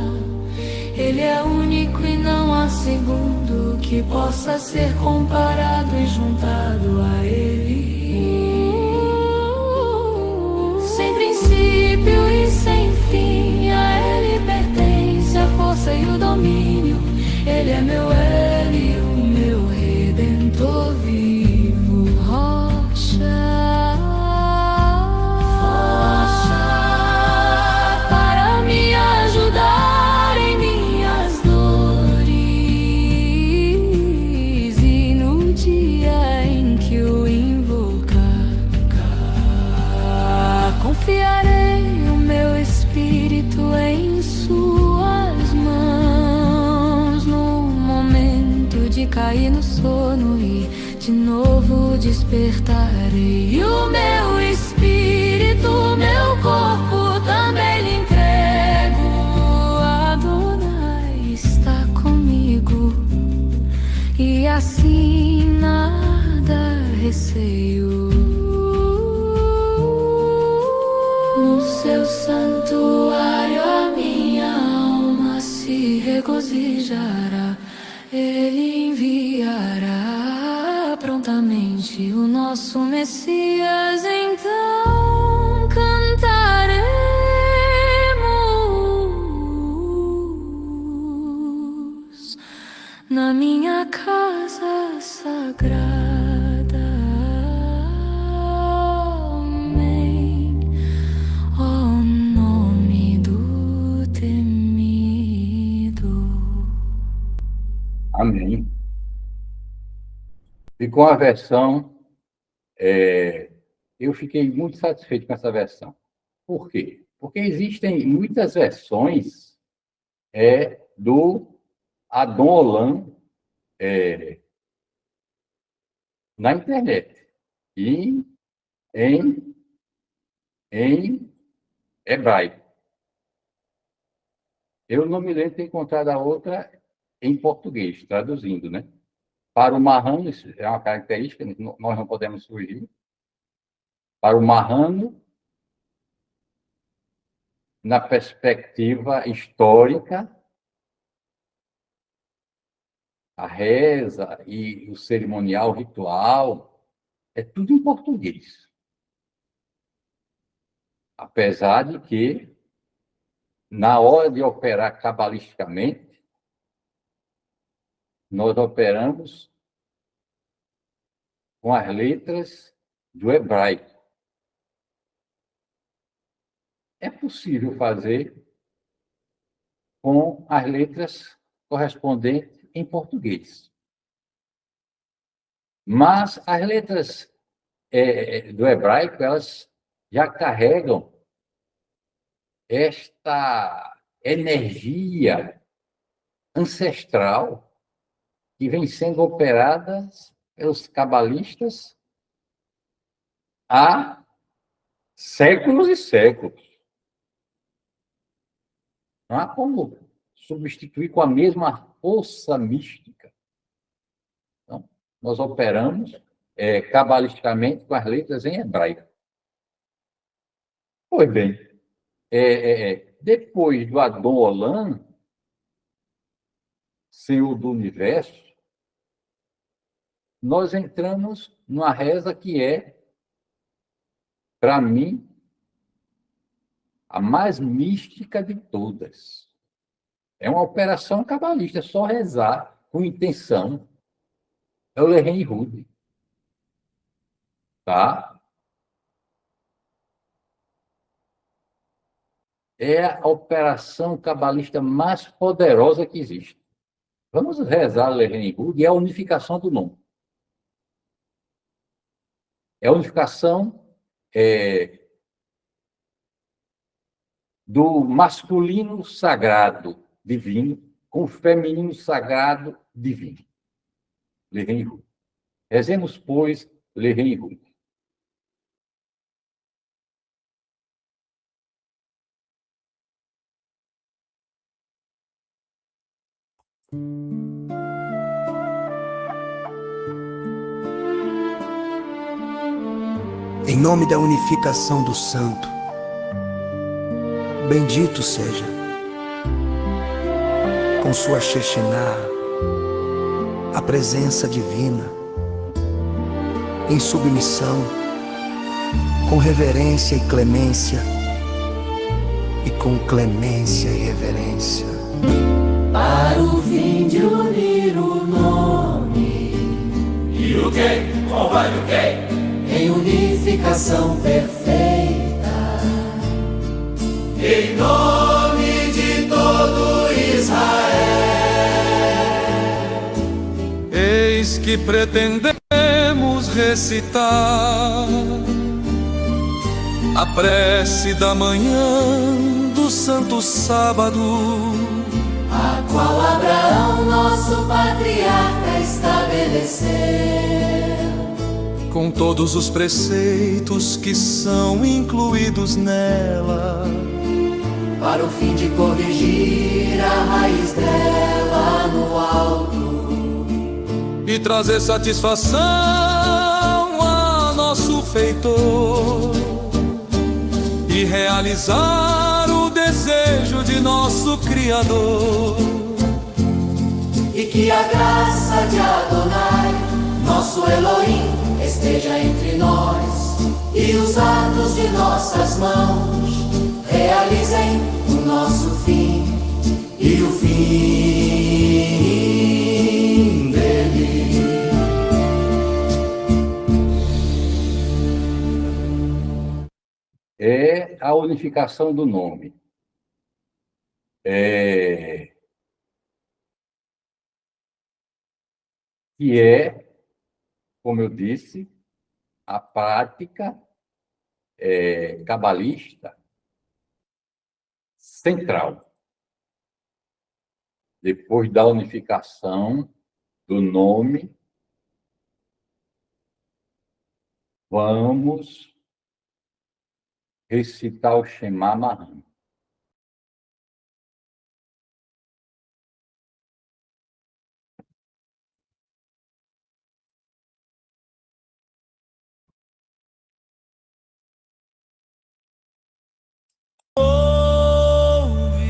Ele é único e não há segundo que possa ser comparado e juntado a ele. Sem princípio e sem fim, a ele pertence a força e o domínio. Ele é meu Eli, o meu Redentor vivo. Rocha para me ajudar em minhas dores, e no dia em que o invocar, confiarei o meu espírito em suas mãos. No momento de cair no sono e de novo despertarei. O meu espírito, meu corpo também lhe entrego. Adonai está comigo e assim nada receio. No seu santuário a minha alma se regozijará. Ele enviará prontamente o nosso Messias. Então cantaremos na minha casa sagrada. Amém. Ó nome do temido. Amém. E com a versão, eu fiquei muito satisfeito com essa versão. Por quê? Porque existem muitas versões do Adon Olam na internet e em hebraico. Eu não me lembro de ter encontrado a outra em português, traduzindo, né? Para o marrano, isso é uma característica, nós não podemos fugir. Para o marrano, na perspectiva histórica, a reza e o cerimonial, o ritual, é tudo em português. Apesar de que, na hora de operar cabalisticamente, nós operamos com as letras do hebraico. É possível fazer com as letras correspondentes em português. Mas as letras do hebraico, elas já carregam esta energia ancestral que vem sendo operada pelos cabalistas há séculos e séculos. Não há como substituir com a mesma força mística. Então, nós operamos cabalisticamente com as letras em hebraico. Pois bem, depois do Adon Olam, Senhor do Universo, nós entramos numa reza que é, para mim, a mais mística de todas. É uma operação cabalista, é só rezar com intenção. É o Lerren Rude. Tá? É a operação cabalista mais poderosa que existe. Vamos rezar o Lerren Rude, é a unificação do nome. É a unificação do masculino sagrado divino com o feminino sagrado divino. Lerren Rude. Rezemos, pois, Lerren Rude. Em nome da unificação do santo, bendito seja, com sua Shekhinah, a presença divina, em submissão, com reverência e clemência, e com clemência e reverência. Para o fim de unir o nome e o quem, qual vai o quem, em unificação perfeita, em nome de todo Israel. Eis que pretendemos recitar a prece da manhã do Santo Sábado, a qual Abraão, nosso patriarca, estabeleceu, com todos os preceitos que são incluídos nela, para o fim de corrigir a raiz dela no alto e trazer satisfação a nosso feitor e realizar o desejo de nosso Criador. E que a graça de Adonai, nosso Elohim, esteja entre nós, e os atos de nossas mãos realizem o nosso fim e o fim dele. É a unificação do nome. Que é, como eu disse, a prática cabalista central. Depois da unificação do nome, vamos recitar o Shema Mahan. ouve,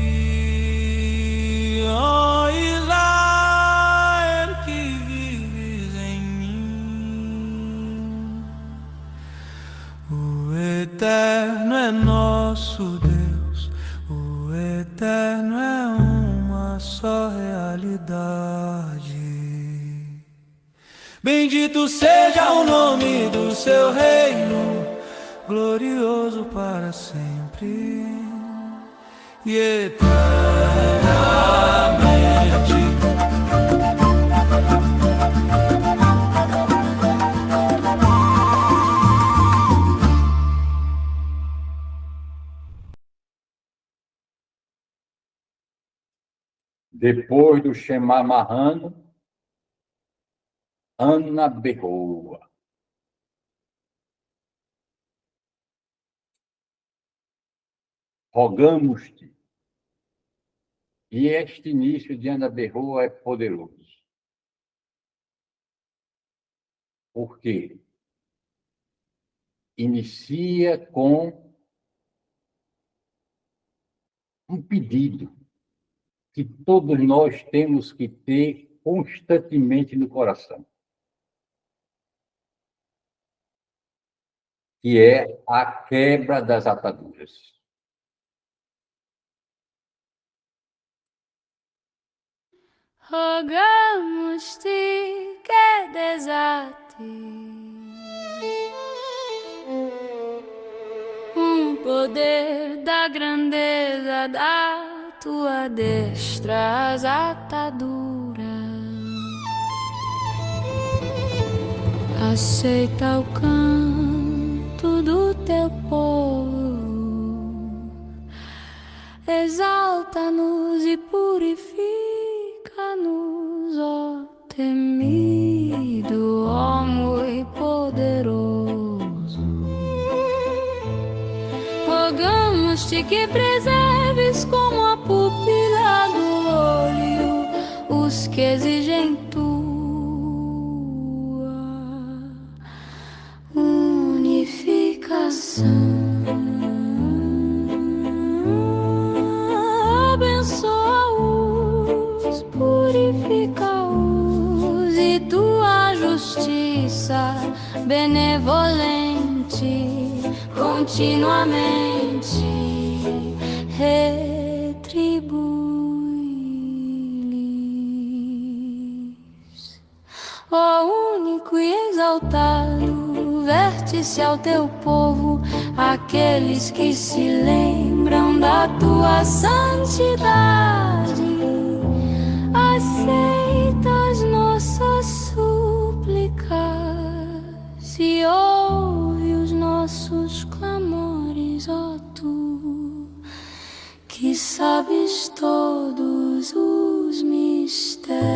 ó Israel que vives em mim. O Eterno é nosso Deus, o Eterno é uma só realidade. Bendito seja o nome do seu reino, glorioso para sempre e eternamente. Depois do Shema Marrano, Ana Berroa. Rogamos-te. E este início de Ana Berroa é poderoso. Por quê? Inicia com um pedido que todos nós temos que ter constantemente no coração, que é a quebra das ataduras. Rogamos-te que desate poder da grandeza da tua destra as ataduras. Aceita o canto do teu povo, exalta-nos e purifica-nos, ó temido, ó muito poderoso. Rogamos-te que preserves como a pupila do olho os que exigem tua unificação. Abençoa-os, purifica-os e tua justiça benevolente continuamente retribui-lhes. Ó único e exaltado, vértice ao teu povo, aqueles que se lembram da tua santidade. Aceita as nossas súplicas e ouve os nossos clamores, ó tu, que sabes todos os mistérios.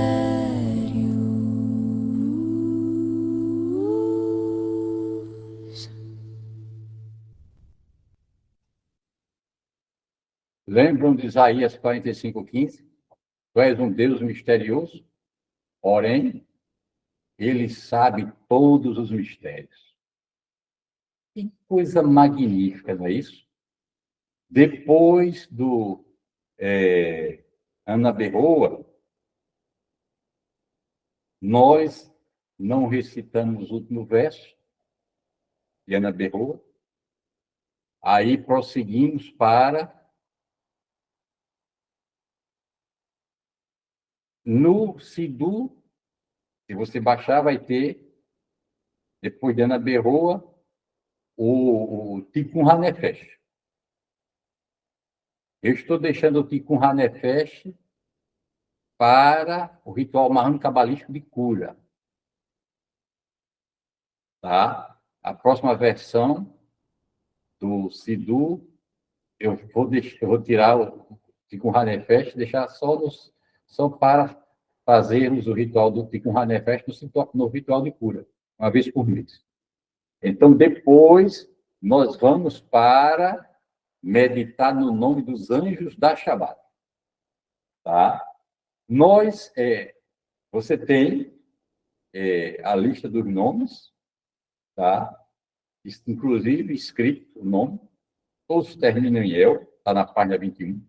Lembram de Isaías 45:15? Tu és um Deus misterioso, porém, ele sabe todos os mistérios. Que coisa magnífica, não é isso? Depois do Ana Berroa, nós não recitamos o último verso de Ana Berroa, aí prosseguimos para no Sidhu. Se você baixar, vai ter, depois de Ana Berroa, o Tikkun HaNefesh. Eu estou deixando o Tikkun HaNefesh para o ritual marrano cabalístico de cura. Tá? A próxima versão do Sidhu, eu vou tirar o Tikkun HaNefesh e deixar só para fazermos o ritual do Tikkun HaNefesh no ritual de cura, uma vez por mês. Então, depois, nós vamos para meditar no nome dos anjos da Shabbat. Tá? Você tem a lista dos nomes, tá? Inclusive escrito o nome, todos terminam em El, está na página 21.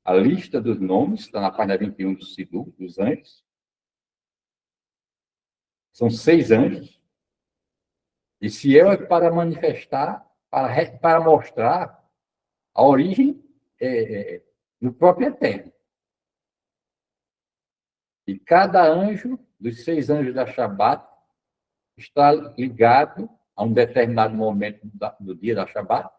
A lista dos nomes está na página 21 do Sidhu, dos anjos. São 6 anjos. E El é para manifestar, para mostrar a origem no próprio Eterno. E cada anjo dos 6 anjos da Shabat está ligado a um determinado momento do dia da Shabat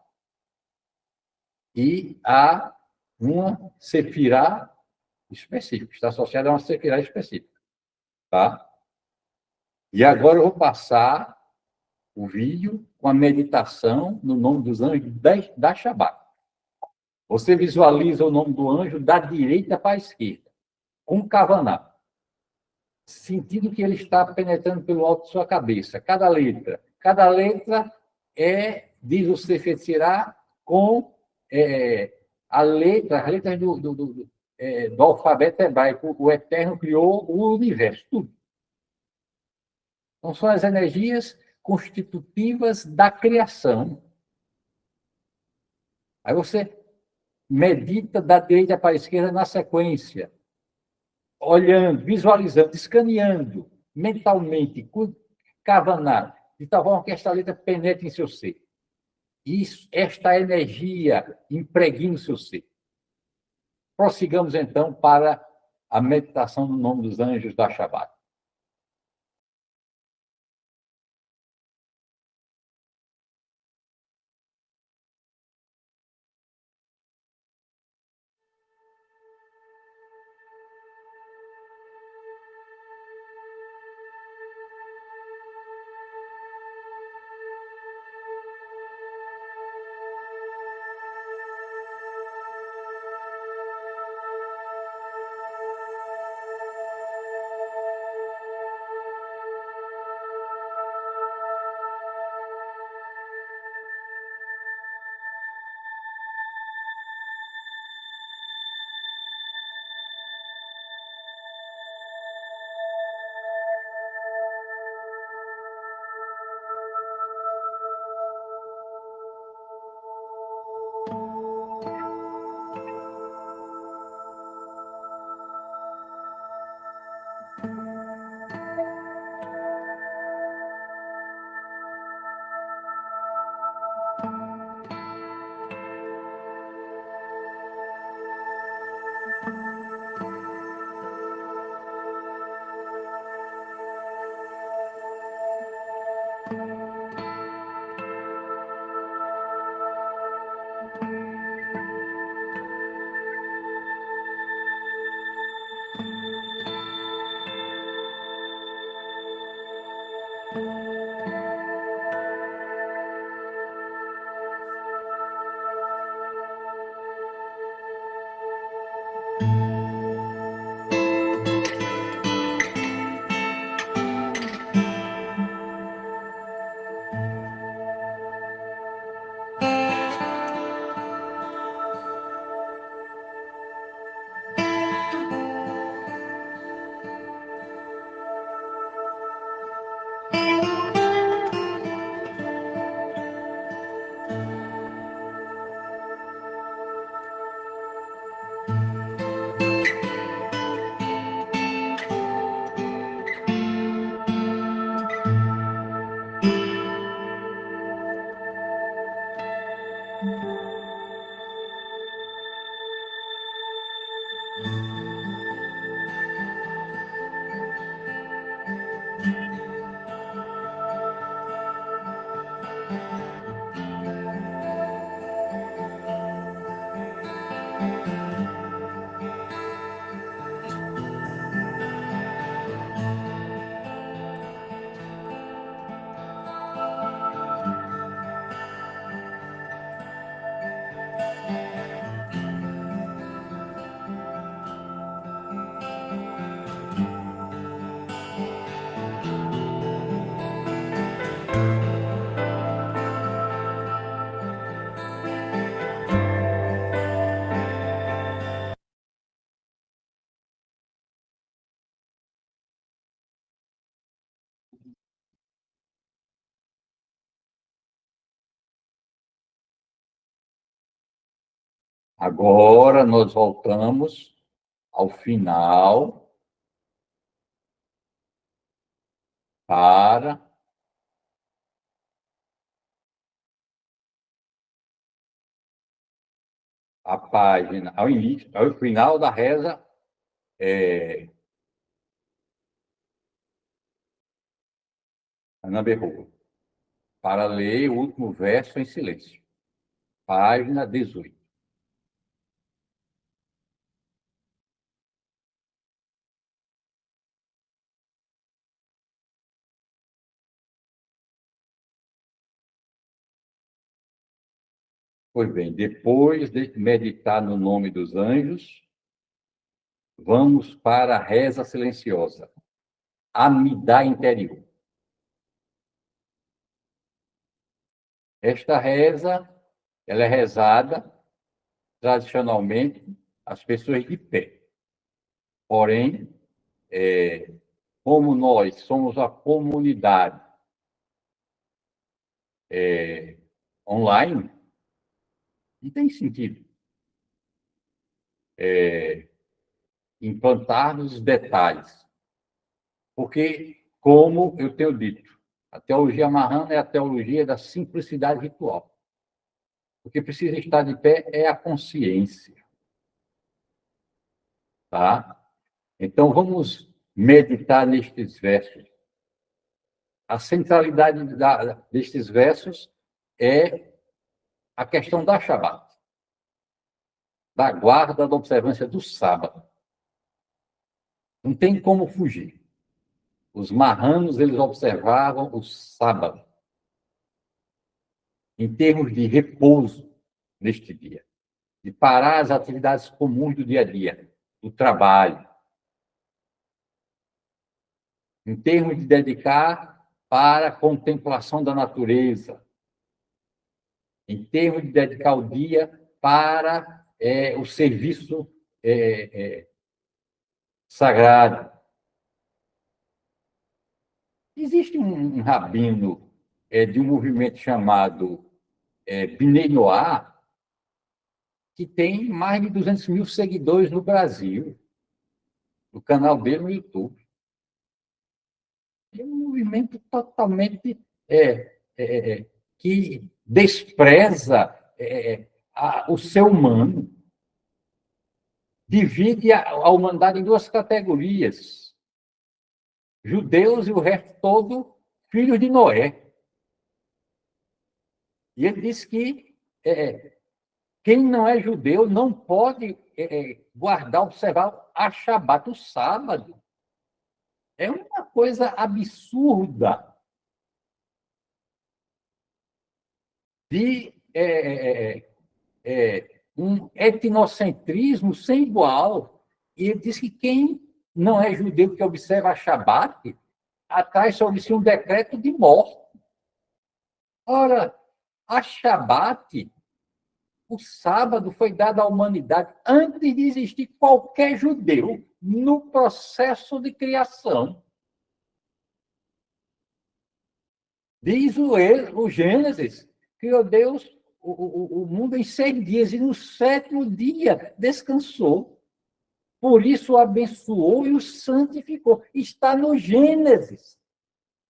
e a uma sefirá específica, está associada a uma sefirá específica, tá? E agora eu vou passar o vídeo com a meditação no nome dos anjos da Shabat. Você visualiza o nome do anjo da direita para a esquerda, com kavaná, sentindo que ele está penetrando pelo alto de sua cabeça, cada letra. Cada letra diz o Sefer Tzirá, com as letras do alfabeto hebraico. O Eterno criou o universo, tudo. Então, são as energias constitutivas da criação. Aí você medita da direita para a esquerda na sequência, olhando, visualizando, escaneando mentalmente, com kavaná, de tal forma que esta letra penetre em seu ser. Isso, esta energia impregne o seu ser. Prossigamos, então, para a meditação no nome dos anjos da Shabat. Agora nós voltamos ao final para a página, ao início, ao final da reza Ana berrou, para ler o último verso em silêncio. Página 18. Pois bem, depois de meditar no nome dos anjos, vamos para a reza silenciosa, Amida interior. Esta reza, ela é rezada tradicionalmente as pessoas de pé. Porém, como nós somos a comunidade online, não tem sentido implantarmos os detalhes. Porque, como eu tenho dito, a teologia marrana é a teologia da simplicidade ritual. O que precisa estar de pé é a consciência. Tá? Então, vamos meditar nestes versos. A centralidade destes versos é a questão da Shabat, da guarda da observância do sábado. Não tem como fugir. Os marranos, eles observavam o sábado em termos de repouso neste dia, de parar as atividades comuns do dia a dia, do trabalho, em termos de dedicar para a contemplação da natureza, em termos de dedicar o dia para o serviço sagrado. Existe um rabino de um movimento chamado Bnei Noah, que tem mais de 200 mil seguidores no Brasil, no canal dele no YouTube. É um movimento totalmente que despreza o ser humano, divide a humanidade em duas categorias: judeus e o resto todo filhos de Noé. E ele diz que quem não é judeu não pode guardar, observar a Shabat, o sábado. É uma coisa absurda de um etnocentrismo sem igual. E ele diz que quem não é judeu que observa a Shabat atrai sobre si um decreto de morte. Ora, a Shabat, o sábado, foi dado à humanidade antes de existir qualquer judeu no processo de criação. Diz o Gênesis, criou Deus o mundo em 6 dias e no 7º dia descansou. Por isso o abençoou e o santificou. Está no Gênesis.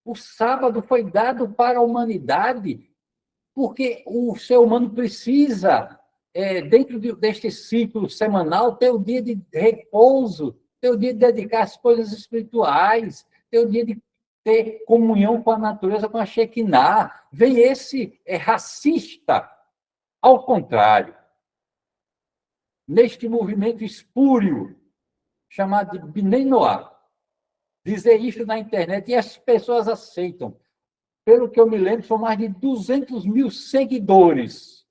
O sábado foi dado para a humanidade porque o ser humano precisa, dentro deste ciclo semanal, ter o dia de repouso, ter o dia de dedicar às coisas espirituais, ter o dia de ter comunhão com a natureza, com a Shekinah. Vem esse racista, ao contrário, neste movimento espúrio, chamado de Bnei Noah, dizer isso na internet e as pessoas aceitam. Pelo que eu me lembro, são mais de 200 mil seguidores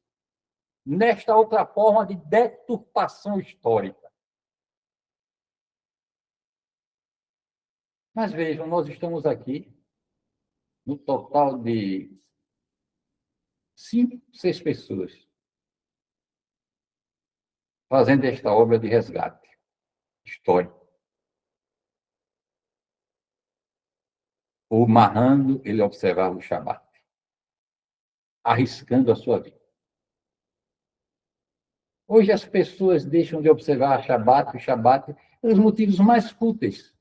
nesta outra forma de deturpação histórica. Mas vejam, nós estamos aqui, no total de 5, 6 pessoas, fazendo esta obra de resgate histórico. O marrano, ele observava o Shabat, arriscando a sua vida. Hoje as pessoas deixam de observar o Shabat pelos motivos mais fúteis.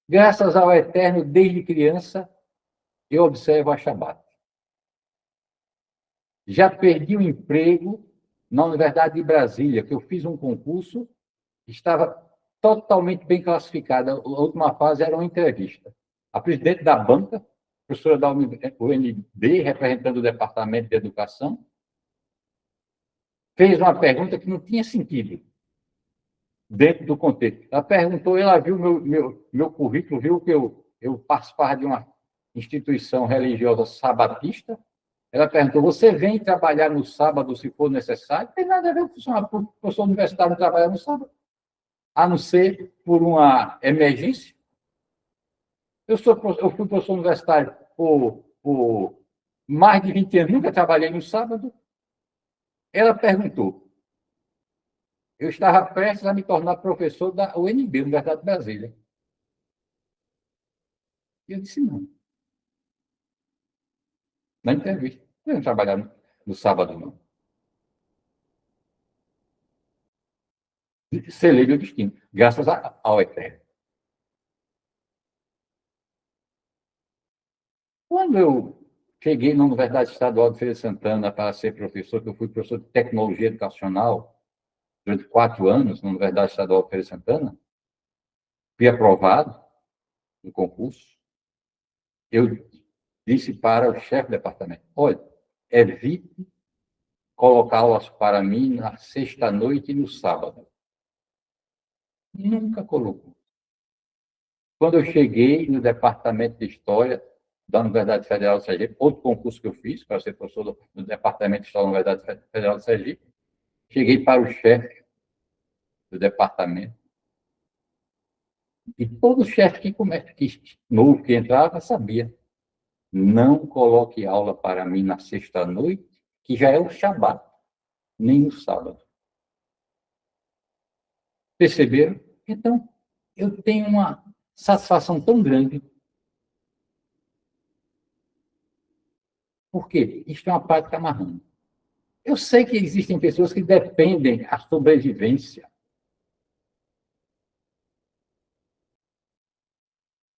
Graças ao Eterno, desde criança, eu observo a Shabat. Já perdi o emprego na Universidade de Brasília, que eu fiz um concurso, estava totalmente bem classificada. A última fase era uma entrevista. a presidente da banca, professora da UNB, representando o Departamento de Educação, fez uma pergunta que não tinha sentido dentro do contexto. Ela perguntou, ela viu meu currículo, viu que eu participava de uma instituição religiosa sabatista. Ela perguntou, você vem trabalhar no sábado se for necessário? Não tem nada a ver com o professor universitário trabalhar no sábado, a não ser por uma emergência. Eu fui professor universitário por mais de 20 anos, nunca trabalhei no sábado. Ela perguntou, eu estava prestes a me tornar professor da UNB, Universidade de Brasília. E eu disse não. Na entrevista. Eu não trabalhar no sábado, não. Selei meu destino, graças ao Eterno. Quando eu cheguei na Universidade Estadual de Feira de Santana para ser professor, que eu fui professor de tecnologia educacional durante 4 anos na Universidade Estadual de Feira de Santana, fui aprovado no concurso, eu disse para o chefe do departamento, olha, evite colocar aulas para mim na sexta-noite e no sábado. Nunca colocou. Quando eu cheguei no departamento de História da Universidade Federal de Sergipe, outro concurso que eu fiz para ser professor do departamento de História da Universidade Federal de Sergipe, cheguei para o chefe do departamento e todo chefe que novo que entrava sabia, não coloque aula para mim na sexta-noite, que já é o Shabat, nem no sábado. Perceberam? Então, eu tenho uma satisfação tão grande. Por quê? Isto é uma prática marrana. Eu sei que existem pessoas que dependem da sobrevivência.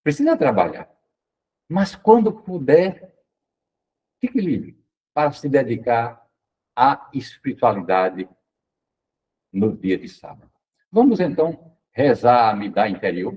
Precisa trabalhar. Mas, quando puder, fique livre para se dedicar à espiritualidade no dia de sábado. Vamos, então, rezar a Amidá interior.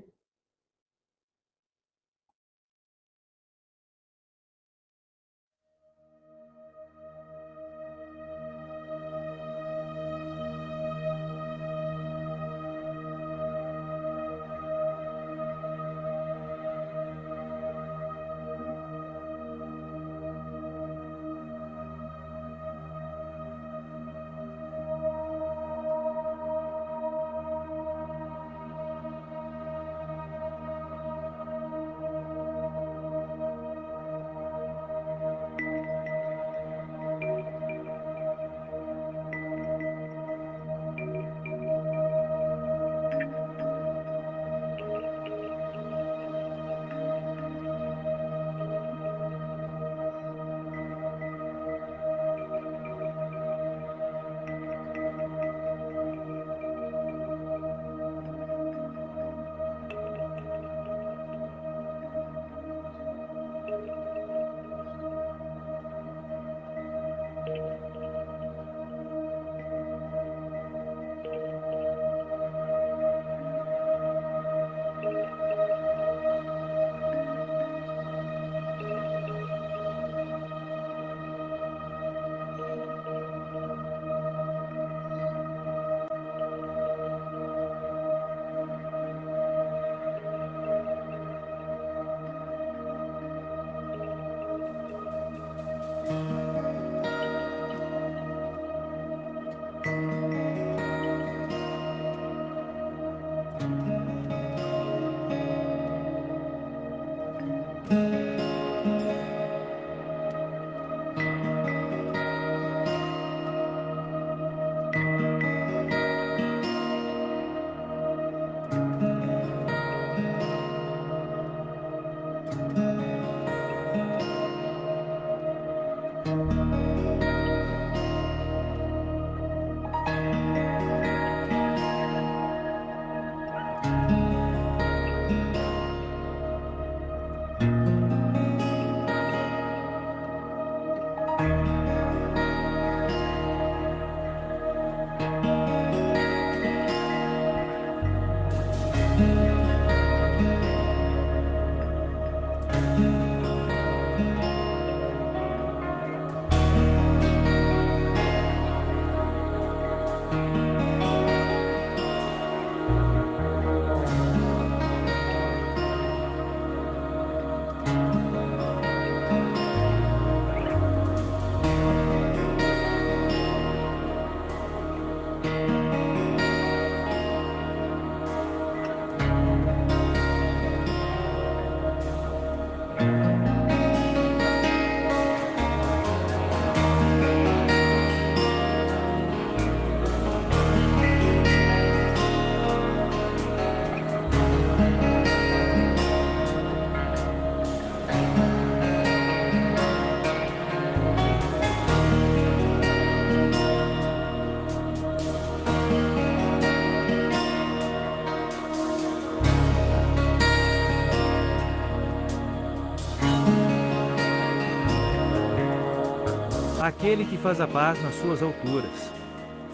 aquele que faz a paz nas suas alturas.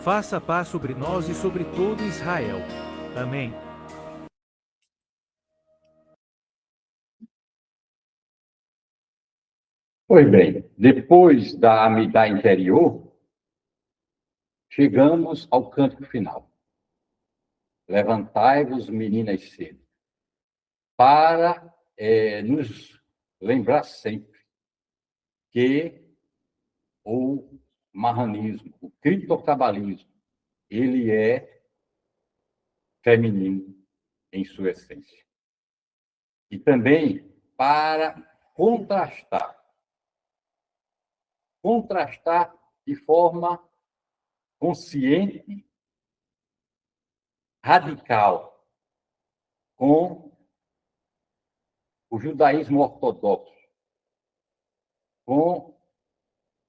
Faça a paz sobre nós e sobre todo Israel. Amém. Pois bem, depois da Amidá interior, chegamos ao cântico final. Levantai-vos, meninas, cedo, para nos lembrar sempre que o marranismo, o criptocabalismo, ele é feminino em sua essência. E também para contrastar de forma consciente, radical, com o judaísmo ortodoxo, com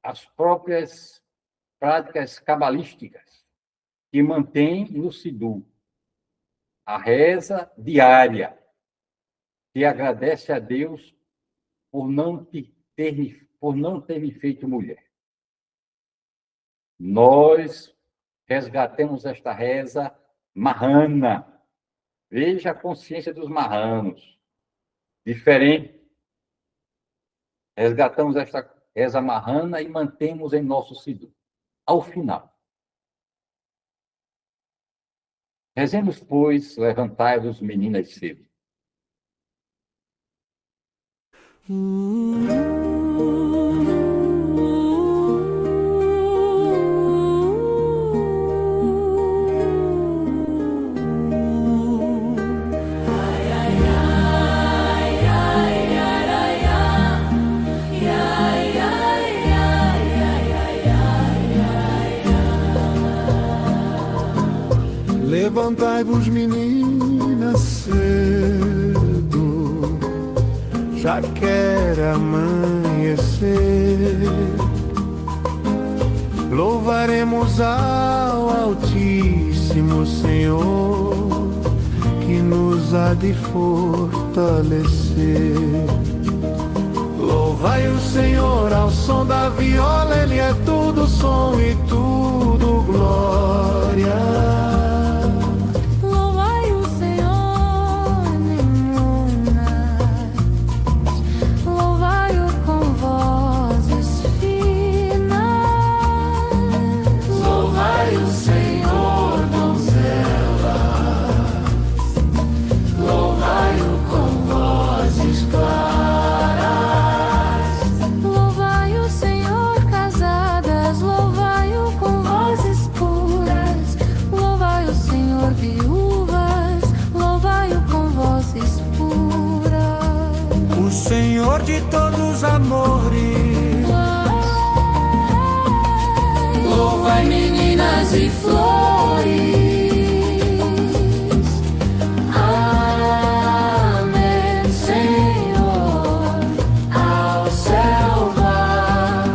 as próprias práticas cabalísticas que mantêm no Sidur a reza diária, que agradece a Deus por não ter me feito mulher. Nós resgatemos esta reza marrana. Veja a consciência dos marranos. Diferente. Resgatamos esta reza marrana e mantemos em nosso Sidur. Ao final. Rezemos, pois, levantai-vos, meninas, cedo. Levantai-vos, meninas, cedo, já quer amanhecer. Louvaremos ao Altíssimo Senhor, que nos há de fortalecer. Louvai o Senhor ao som da viola, Ele é tudo som e tudo glória. Senhor de todos os amores, louvai meninas e flores. Amém, Senhor. Ao céu vá,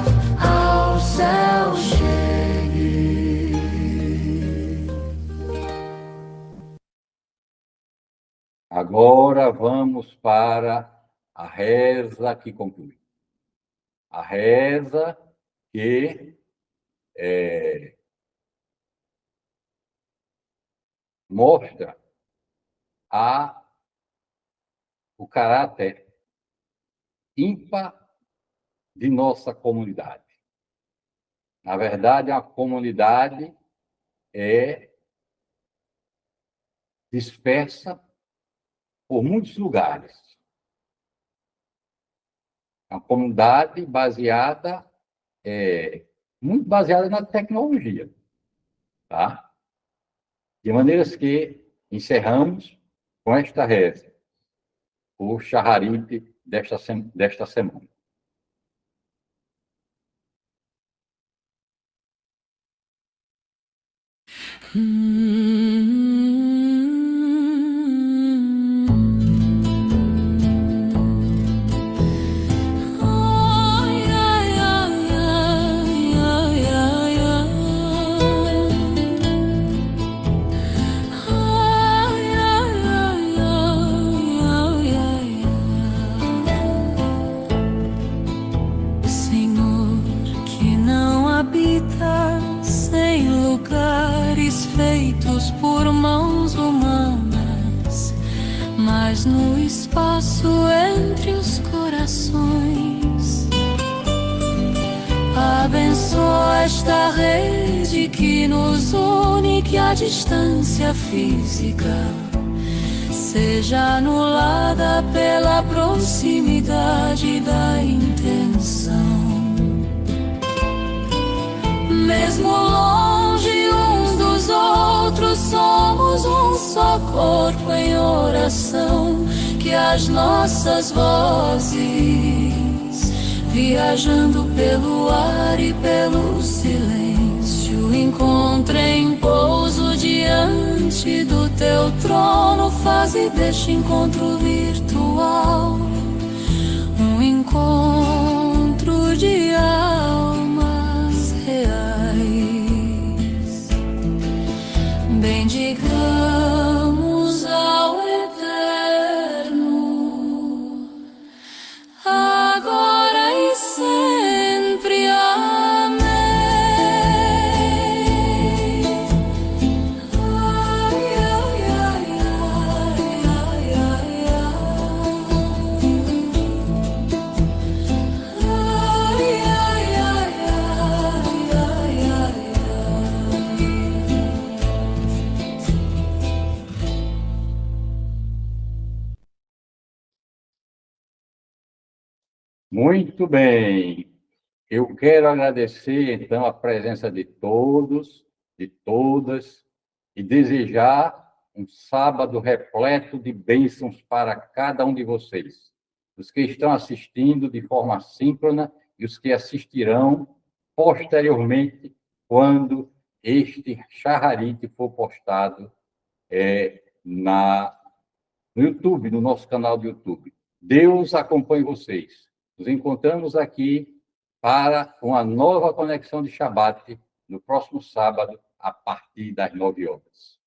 ao céu chegue. Agora vamos para a reza que conclui. A reza que mostra o caráter ímpar de nossa comunidade. Na verdade, a comunidade é dispersa por muitos lugares. Uma comunidade muito baseada na tecnologia, tá? De maneiras que encerramos com esta reza, o Shacharit desta semana. Senhor, que não habitas em lugares feitos por mãos humanas, mas no espaço entre os corações. Abençoa esta rede que nos une, que a distância física seja anulada pela proximidade da intenção. Mesmo longe uns dos outros, somos um só corpo em oração, que as nossas vozes, viajando pelo ar e pelo silêncio, encontrem pouso diante do teu trono. Faze deste encontro virtual um encontro de almas reais. Bendigamos ao Eterno, agora e sempre. Amém. Ai, ai, ai, ai, ai, ai, ai, ai, ai, ai. Muito bem. Eu quero agradecer, então, a presença de todos, de todas, e desejar um sábado repleto de bênçãos para cada um de vocês. Os que estão assistindo de forma síncrona e os que assistirão posteriormente, quando este charrarite for postado no YouTube, no nosso canal do YouTube. Deus acompanhe vocês. Nos encontramos aqui para uma nova conexão de Shabbat no próximo sábado, a partir das 9 horas.